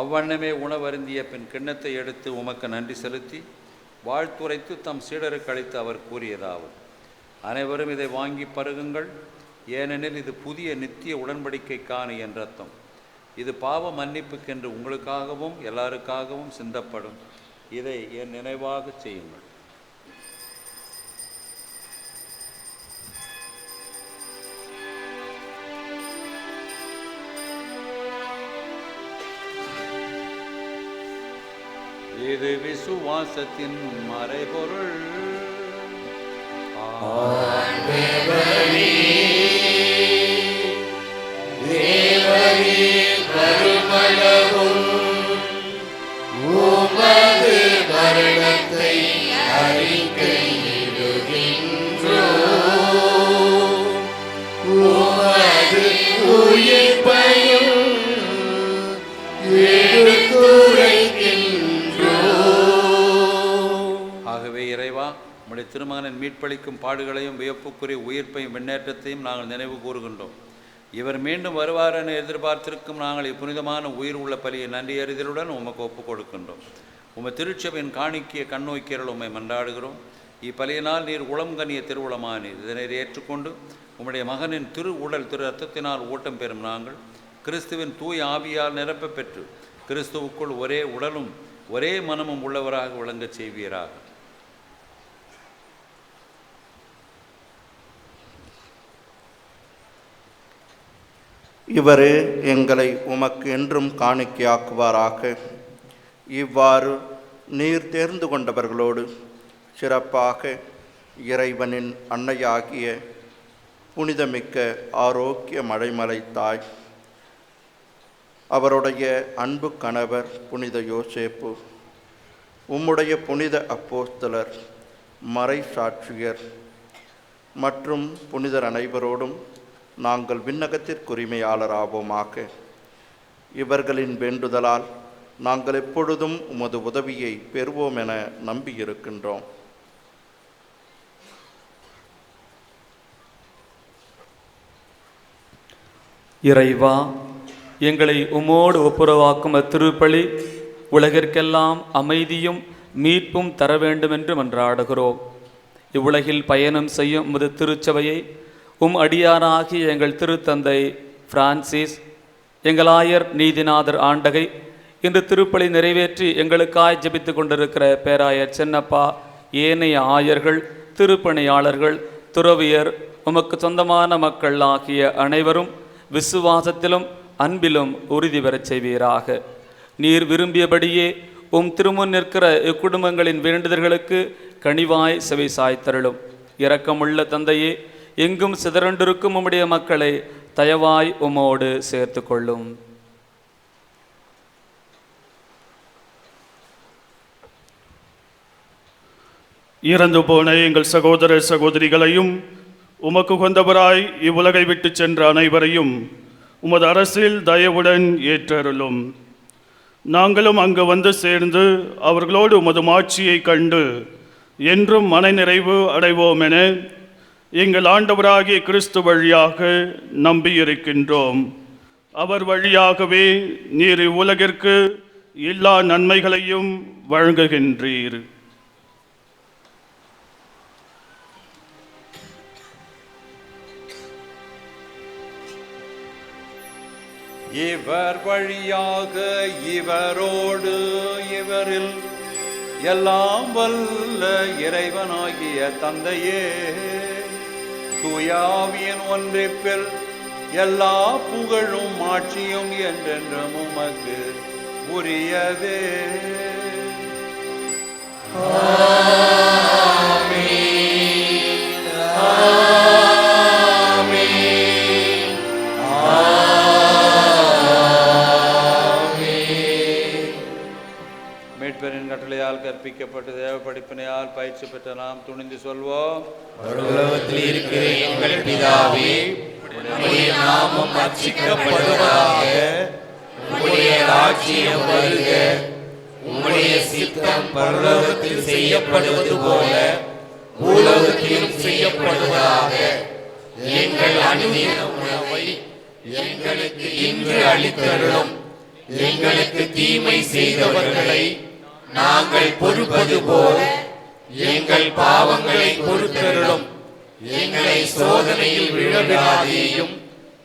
Speaker 2: அவ்வண்ணமே உணவருந்திய பின் கிண்ணத்தை எடுத்து உமக்கு நன்றி செலுத்தி வாழ்த்துரைத்து தம் சீடருக்கு அளித்து அவர் கூறியதாவது: அனைவரும் இதை வாங்கி பருகுங்கள், ஏனெனில் இது புதிய நித்திய உடன்படிக்கைக்கான என் இரத்தம். இது பாவ மன்னிப்புக்கென்று உங்களுக்காகவும் எல்லாருக்காகவும் சிந்தப்படும். இதை என் நினைவாக செய்யுங்கள். இது விசுவாசத்தின் மறைபொருள். ஆகவே இறைவா, உம்முடைய திருமகனின் மீட்பளிக்கும் பாடுகளையும் வியப்புக்குரிய உயிர்ப்பையும் முன்னேற்றத்தையும் நாங்கள் நினைவு கூறுகின்றோம். இவர் மீண்டும் வருவார் என எதிர்பார்த்திருக்கும் நாங்கள் இப்புனிதமான உயிர் உள்ள பலியை நன்றி அறிதலுடன் உமக்கு ஒப்புக் கொடுக்கின்றோம். உமது திருச்சபையின் காணிக்கிய கண்ணோக்கியர்கள் உம்மை மன்றாடுகிறோம். இப்பலியினால் நீர் உளம் கனிய திருவுளமானீர். இதனை ஏற்றுக்கொண்டு உம்முடைய மகனின் திரு உடல் திரு ரத்தத்தினால் ஓட்டம் பெறும் நாங்கள் கிறிஸ்துவின் தூய ஆவியால் நிரப்ப பெற்று கிறிஸ்துவுக்குள் ஒரே உடலும் ஒரே மனமும் உள்ளவராக விளங்கச் செய்வீராக.
Speaker 7: இவரே எங்களை உமக்கு என்றும் காணிக்கையாக்குவாராக. இவ்வாறு நீர் தேர்ந்து கொண்டவர்களோடு சிறப்பாக இறைவனின் அன்னையாகிய புனிதமிக்க ஆரோக்கிய மழைமலை தாய், அவருடைய அன்பு கணவர் புனித யோசேப்பு, உம்முடைய புனித அப்போஸ்தலர், மறை சாட்சியர் மற்றும் புனிதர் அனைவரோடும் நாங்கள் விண்ணகத்திற்குரிமையாளராவோமாக. இவர்களின் வேண்டுதலால் நாங்கள் எப்பொழுதும் உமது உதவியை பெறுவோம் என நம்பியிருக்கின்றோம்.
Speaker 8: இறைவா, எங்களை உமோடு ஒப்புரவாக்கும் அத்திருப்பலி உலகிற்கெல்லாம் அமைதியும் மீட்பும் தர வேண்டுமென்று மன்றாடுகிறோம். இவ்வுலகில் பயணம் செய்யும் உமது திருச்சபையை அடியாராகிய எங்கள் திருத்தந்தை பிரான்சிஸ், எங்கள் ஆயர் நீதிநாதர் ஆண்டகை, இன்று திருப்பலி நிறைவேற்றி எங்களுக்காய் ஜெபித்து கொண்டிருக்கிற பேராயர் சென்னப்பா, ஏனைய ஆயர்கள், திருப்பணியாளர்கள், துறவியர், உமக்கு சொந்தமான மக்கள் ஆகிய அனைவரும் விசுவாசத்திலும் அன்பிலும் உறுதி பெறச் செய்வீராக. நீர் விரும்பியபடியே திருமுன் நிற்கிற இக்குடும்பங்களின் வேண்டுதல்களுக்கு கனிவாய் செவி சாய்த்தருளும். இரக்கமுள்ள தந்தையே, எங்கும் சிதறண்டிருக்கும் உம்முடைய மக்களை தயவாய் உமோடு சேர்த்து கொள்ளும்.
Speaker 9: இறந்து போன எங்கள் சகோதர சகோதரிகளையும் உமக்கு கொண்டவராய் இவ்வுலகை விட்டு சென்ற அனைவரையும் உமது அரசில் தயவுடன் ஏற்றருளும். நாங்களும் அங்கு வந்து சேர்ந்து அவர்களோடு உமது மாட்சியை கண்டு என்றும் மனநிறைவு அடைவோம் என எங்கள் ஆண்டவராகிய கிறிஸ்து வழியாக நம்பியிருக்கின்றோம். அவர் வழியாகவே நீர் இவ்வுலகிற்கு எல்லா நன்மைகளையும் வழங்குகின்றீர்.
Speaker 2: இவர் வழியாக இவரோடு இவரில் எல்லாம் வல்ல இறைவனாகிய தந்தையே, தூய ஆவியின் ஒன்றிப்பில் எல்லா புகழும் ஆட்சியும் என்றென்றும் உமக்கு உரியதே. மீட்பரின் கட்டளையால் கற்பிக்கப்பட்டு தேவ படிப்பினையால் பயிற்சி பெற்ற நாம் துணிந்து சொல்வோம்.
Speaker 3: பரலோகத்தில் இருக்கிற எங்கள் பிதாவே, உம்முடைய நாமம் அர்ச்சிக்கப்படுவதாக, உம்முடைய ராஜ்யம் வருக, உம்முடைய சித்தம் பரலோகத்தில் செய்யப்படுவது போல பூலோகத்திலும் செய்யப்படுவதாக. எங்கள் அனுதின உணவை எங்களுக்கு இன்று அளித்தருளும். எங்களுக்கு தீமை செய்தவர்களை நாங்கள் பொறுப்பது போல எங்கள் பாவங்களை பொறுத்தருளும். எங்களை சோதனையில் விழவிடாதேயும்,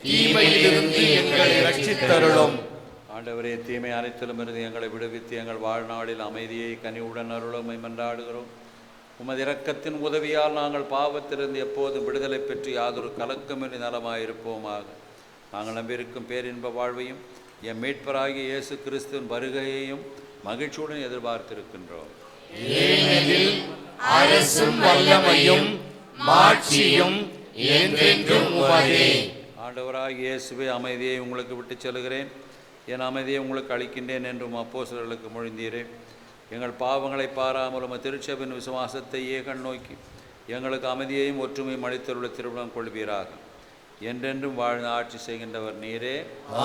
Speaker 3: தீமையிலிருந்து எங்களை ரட்சித்தருளும்.
Speaker 2: ஆண்டவரே, தீமை அனைத்திலும் இருந்து எங்களை விடுவித்து எங்கள் வாழ்நாளில் அமைதியை கனிவுடன் அருளுமை மன்றாடுகிறோம். உமது இரக்கத்தின் உதவியால் நாங்கள் பாவத்திலிருந்து எப்போதும் விடுதலை பெற்று யாதொரு கலக்கமின்றி நலமாயிருப்போமாக. நாங்கள் நம்பியிருக்கும் பேரின்ப வாழ்வையும் எம் மீட்பராகிய இயேசு கிறிஸ்துவின் வருகையையும் மகிழ்ச்சியுடன் எதிர்பார்த்திருக்கின்றோம்.
Speaker 3: ஏனெனில் அரசும் வல்லமையும் மாட்சியும் என்றென்றும் உமதே.
Speaker 2: ஆண்டவராகிய இயேசுவே, அமைதியை உங்களுக்கு விட்டு செல்கிறேன், என் அமைதியை உங்களுக்கு அளிக்கின்றேன் என்றும் அப்போஸ்தலர்களுக்கு மொழிந்தீரே. எங்கள் பாவங்களை பாராமல் உமது திருச்சபையின் விசுவாசத்தையே கண் நோக்கி எங்களுக்கு அமைதியையும் ஒற்றுமையும் அளித்தருள திருவிழம் கொள்வீராக. என்றென்றும் வாழ்ந்து ஆட்சி செய்கின்றவர் நீரே.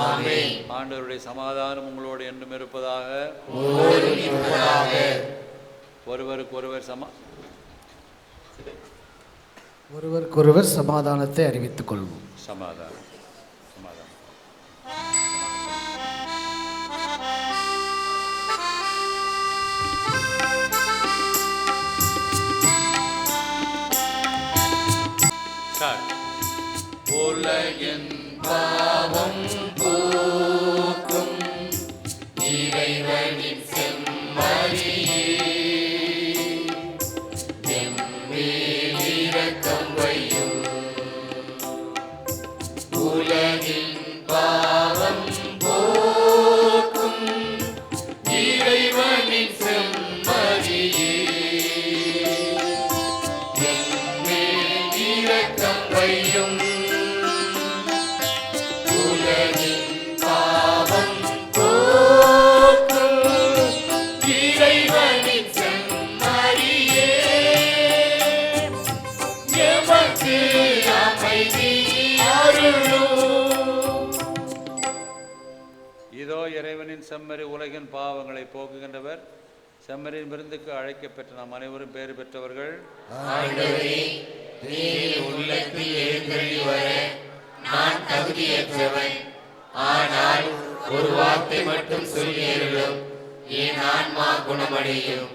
Speaker 3: ஆமென்.
Speaker 2: ஆண்டவருடைய சமாதானம் உங்களோடு என்றும் இருப்பதாக.
Speaker 10: ஒருவருக்கொருவர் சமாதானத்தை அறிவித்துக் கொள்வோம்.
Speaker 2: சமாதானம் சமாதானம்.
Speaker 3: உலகின் பாவம் போக்கும் இறைவனின் செம்மறியே, எம்மேல் இரக்கம் வையும். உலகின் பாவம் போக்கும் இறைவனின் செம்மறியே, எம்மேல் இரக்கம் வையும்.
Speaker 2: இதோ இறைவனின் செம்மறி, உலகின் பாவங்களை போக்குகின்றவர். செம்மறியின் விருந்துக்கு அழைக்கப்பெற்ற நாம் அனைவரும் பேறு பெற்றவர்கள்.
Speaker 3: உள்ளத்தில் எழுந்தருளி வர நான் தகுதியற்றவன், ஆனால் ஒரு வார்த்தை மட்டும் சொல்லியருளும், என் ஆன்மா குணமடையும்.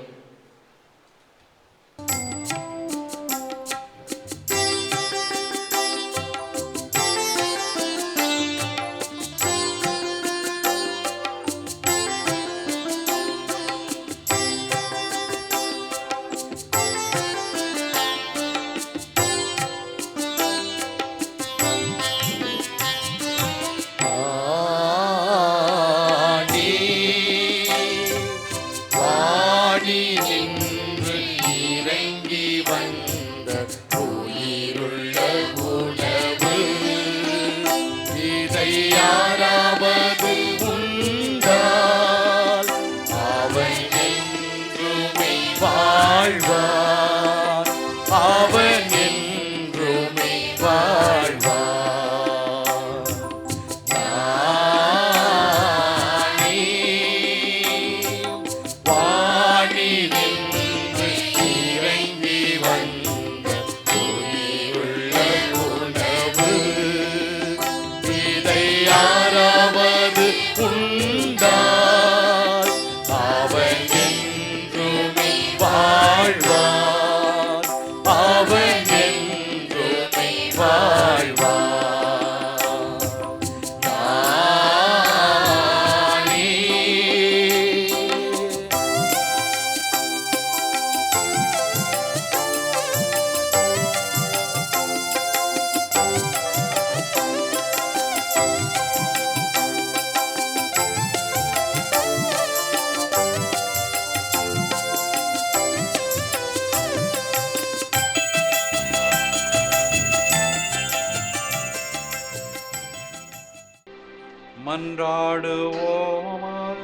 Speaker 2: மன்றாடுவோமாக.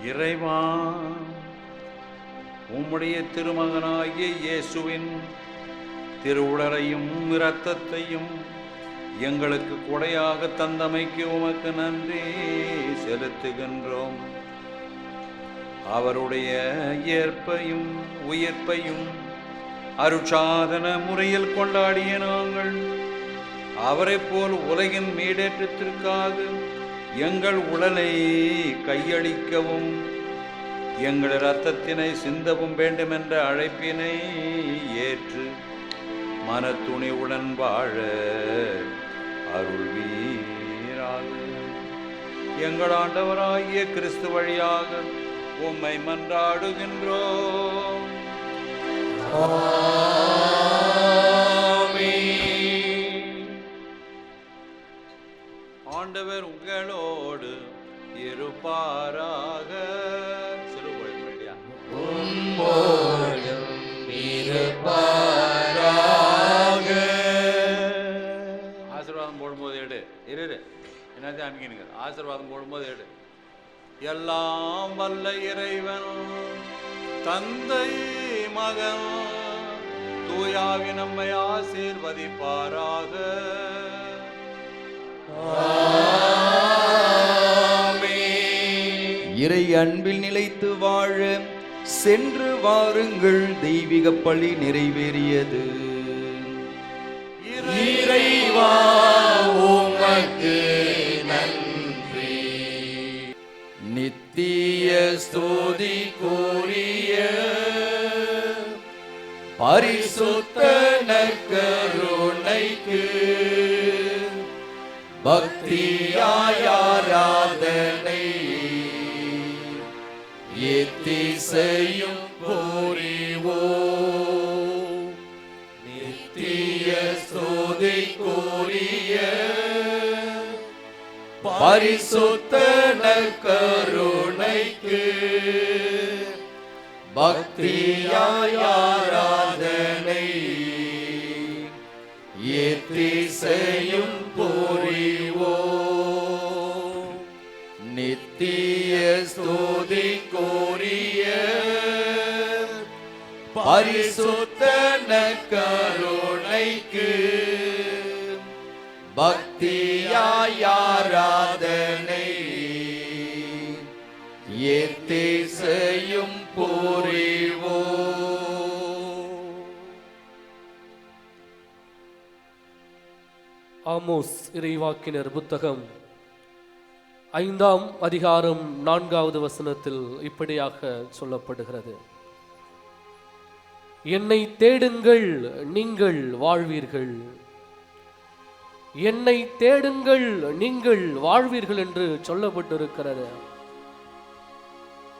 Speaker 2: இறைவா, உம்முடைய திருமகனாகிய இயேசுவின் திருவுடலையும் இரத்தத்தையும் எங்களுக்கு கொடையாக தந்தமைக்கு உமக்கு நன்றி செலுத்துகின்றோம். அவருடைய ஏற்பையும் உயிர்ப்பையும் அருட்சாதன முறையில் கொண்டாடிய நாங்கள் அவரை போல் உலகின் மீடேற்றத்திற்காக எங்கள் உடலை கையளிக்கவும் எங்கள் இரத்தத்தினை சிந்தவும் வேண்டுமென்ற அழைப்பினை ஏற்று மனத்துணிவுடன் வாழ அருள்வீராக. எங்கள் ஆண்டவராகிய கிறிஸ்து வழியாக உம்மை மன்றாடுகின்றோம். ஆண்டவர் உங்களோடு இருப்பாராக. சிறுபொழியா ஆசீர்வாதம் போடும்போது எடு என்னத்தையும் அனுப்பிங்க. ஆசீர்வாதம் போடும்போது எடு. எல்லாம் வல்ல இறைவன் தந்தை மகன் தூயாவி நம்மை ஆசீர்வதிப்பாராக.
Speaker 1: இறை அன்பில் நிலைத்து வாழ சென்று வாருங்கள், தெய்வீக பலி நிறைவேறியது.
Speaker 3: இறைவா உமக்கு நன்றி.
Speaker 1: நித்திய ஸ்துதிக்குரிய பரிசுத்த நற்கருணைக்கு பக்தியாய் ஆராதனை எத்திசையும் புரிவோம். நித்திய ஸ்துதிக்குரிய பரிசுத்த நற்கருணைக்கு பக்தியாய் ஆராதனை எத்திசையும் புரிவோம். நித்திய ஸ்துதிக்குரிய பரிசுத்த நற்கருணைக்கு பக்தியாய் ஆராதனை எத்திசையும் புரிவோம்.
Speaker 11: ஆமோஸ் இறைவாக்கினர் புத்தகம் 5ஆம் அதிகாரம் 4வது வசனத்தில் இப்படியாக சொல்லப்படுகிறது: என்னை தேடுங்கள், நீங்கள் வாழ்வீர்கள். என்னை தேடுங்கள், நீங்கள் வாழ்வீர்கள் என்று சொல்லப்பட்டிருக்கிறது.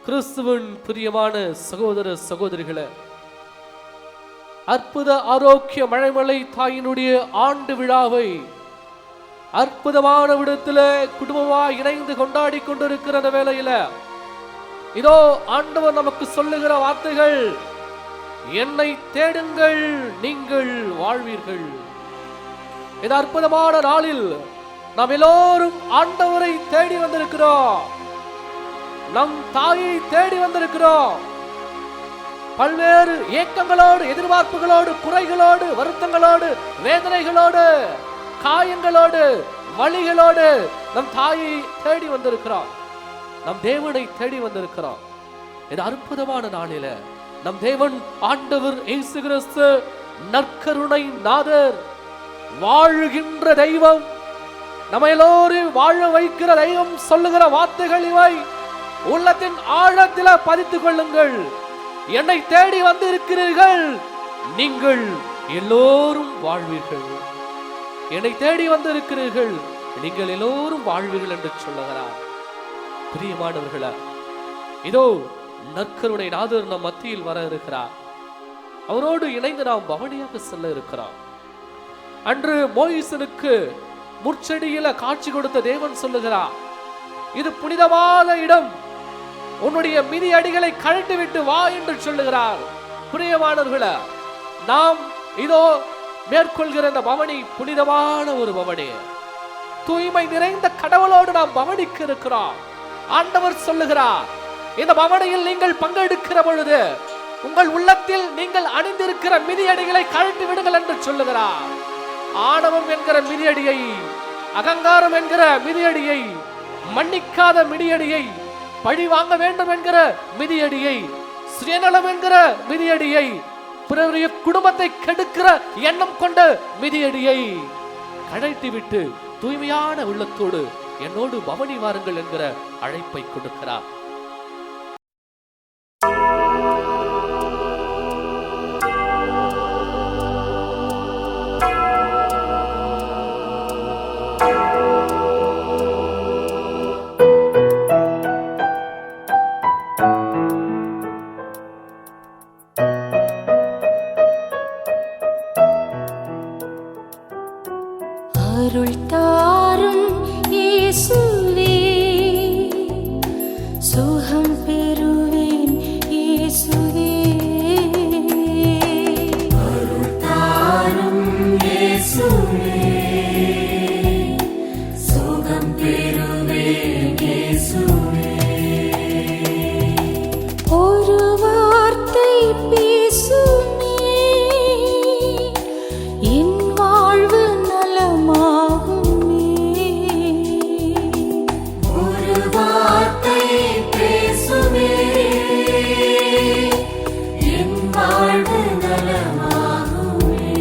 Speaker 11: கிறிஸ்துவின் பிரியமான சகோதர சகோதரிகளே, அற்புத ஆரோக்கிய மழைமலை தாயினுடைய ஆண்டு விழாவை அற்புதமான விடத்தில் குடும்பமாக இணைந்து கொண்டாடி கொண்டிருக்கிற வேளையில இதோ ஆண்டவர் நமக்கு சொல்லுகிற வார்த்தைகள்: என்னை தேடுங்கள், நீங்கள் வாழ்வீர்கள். இந்த அற்புதமான நாளில் நாம் எல்லோரும் ஆண்டவரை தேடி வந்திருக்கிறோம். நம் தாயை தேடி வந்திருக்கிறோம். பல்வேறு ஏக்கங்களோடு, எதிர்பார்ப்புகளோடு, குறைகளோடு, வருத்தங்களோடு, வேதனைகளோடு, காயங்களோடு, வலிகளோடு நம் தாயை தேடி வந்திருக்கிறோம். நம் தேவனை தேடி வந்திருக்கிறோம். இந்த அற்புதமான நாளில நம் தேவன் ஆண்டவர் இயேசு கிறிஸ்து நற்கருணை நாதர், வாழ்கின்ற தெய்வம், நம்ம எல்லோரும் வாழ வைக்கிற தெய்வம் சொல்லுகிற வார்த்தைகள் இவை. உள்ளத்தின் ஆழத்தில பதித்துக் கொள்ளுங்கள். என்னை தேடி வந்து இருக்கிறீர்கள், நீங்கள் எல்லோரும் வாழ்வீர்கள். என்னை தேடி வந்து இருக்கிறீர்கள், நீங்கள் எல்லோரும் வாழ்வீர்கள் என்று சொல்லுகிறார். பிரியமானவர்களே, இதோ நற்கருணை நாதர் நம் மத்தியில் வர இருக்கிறார். அவரோடு இணைந்து நாம் பவனியாக செல்ல இருக்கிறோம். அன்று மோயிசனுக்கு முற்செடியில காட்சி கொடுத்த தேவன் சொல்லுகிறார்: இது புனிதமான இடம், உன்னுடைய மிதி அடிகளை கழட்டி விட்டு வா என்று சொல்லுகிறார். பிரியமானவர்களே, நாம் இதோ மேற்கொள்கிற இந்த பவனி புனிதமான ஒரு பவனி. தூய்மை நிறைந்த கடவுளோடு நாம் பவனிக்க இருக்கிறோம். ஆண்டவர் சொல்லுகிறார்: இந்த பவனியில் நீங்கள் பங்கெடுக்கிற பொழுது உங்கள் உள்ளத்தில் நீங்கள் அணிந்திருக்கிற மிதியடிகளை கழட்டி விடுங்கள் என்று சொல்லுகிறார். ஆணவம் என்கிற மிதியடியை, அகங்காரம் என்கிற மிதியடியை, மன்னிக்காத மிதியடியை, பழி வாங்க வேண்டும் என்கிற மிதியடியை, சுயநலம் என்கிற மிதியடியை, பிறருடைய குடும்பத்தை கெடுக்கிற எண்ணம் கொண்ட மிதியடியை கழட்டிவிட்டு தூய்மையான உள்ளத்தோடு என்னோடு பவனி வாருங்கள் என்கிற அழைப்பை கொடுக்கிறார்.
Speaker 12: தாரும் இயேசுவே, சுகம் பெறுவேன் இயேசுவே. அருள் தாரும் இயேசுவே, சுகம் பெறுவேன் இயேசுவே. ஒரு வார்த்தை பேசுமே, என் வாழ்வு நலமாகுமே. ஒரு வார்த்தை பேசுமே, என் வாழ்வு நலமாகுமே.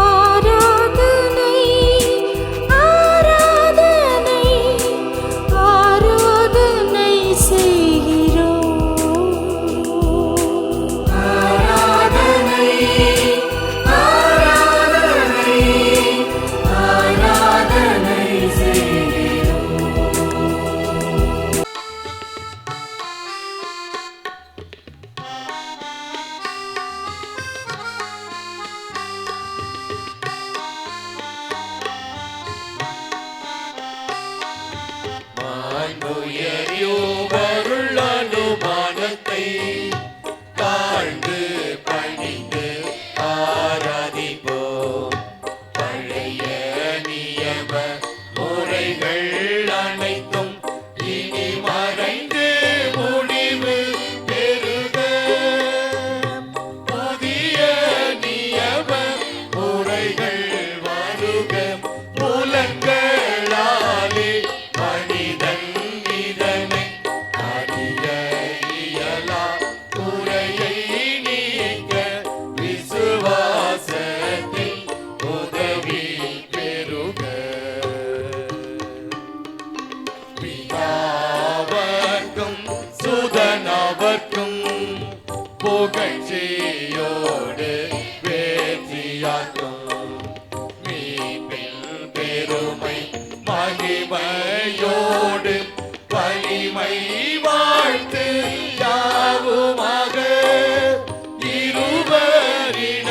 Speaker 12: ஆராதனை ஆராதனை ஆராதனை செய்கிறோம். ஆராதனை ஆராதனை ஆராதனை செய்கிறோம்.
Speaker 3: மாண்புயரியோவருள் அனுமானத்தை தாழ்ந்து பணிந்து ஆராதிப்போம். பழைய நியம முறைகள் அனைத்தும் இனி மறைந்து முடிவு பெறுக. புதிய நியம முறைகள் வருக. புலன்களாலே மனிதன் இதனை அறிய இயலா. குறையை நீக்க விசுவாசத்தில் உதவி பெறுக. பிதாவர்க்கும் சுதனவர்க்கும் புகழ்ச்சியோடு வேற்றியாக்கும். மீட்பின் பெருமை மகிமையோடு வலிமை வாழ்த்து யாவுமாக. இருவரிடமாய்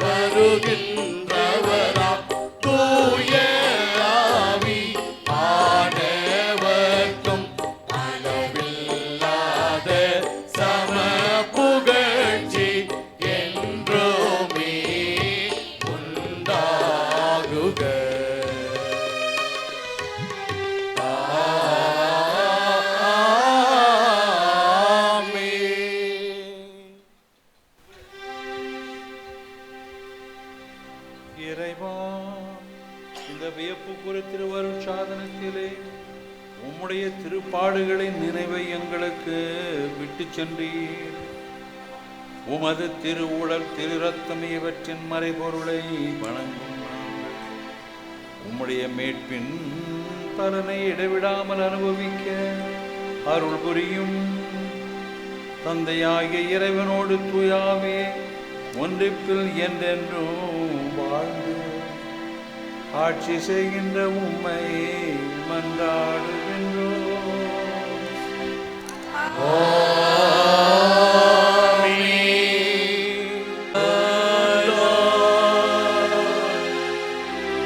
Speaker 3: வருகின்றவராம் தூய ஆவி ஆனவர்க்கும் அளவில்லாத சம புகழ்ச்சி என்றுமே உண்டாகுக.
Speaker 2: இறைவா, இந்த வியப்புக்குரிய திருவருட் சாதனத்திலே உம்முடைய திருப்பாடுகளின் நினைவை எங்களுக்கு விட்டு சென்றீர். உமது திருவுடல் திரு ரத்தம் இவற்றின் மறைபொருளை வணங்கும் நாங்கள் உம்முடைய மீட்பின் பலனை இடைவிடாமல் அனுபவிக்க அருள் புரியும். தந்தையாகிய இறைவனோடு தூயாவே ஒன்றிப்பில் என்றென்றும் வாழ்ந்து ஆட்சி செய்கின்ற உம்மை மன்றாடுகின்றோம்.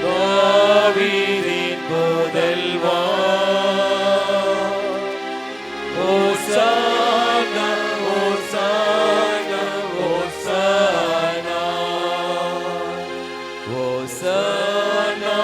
Speaker 3: தாவீதின் புதல்வா, ஓசானா ஓசானா ஓசானா ஓசானா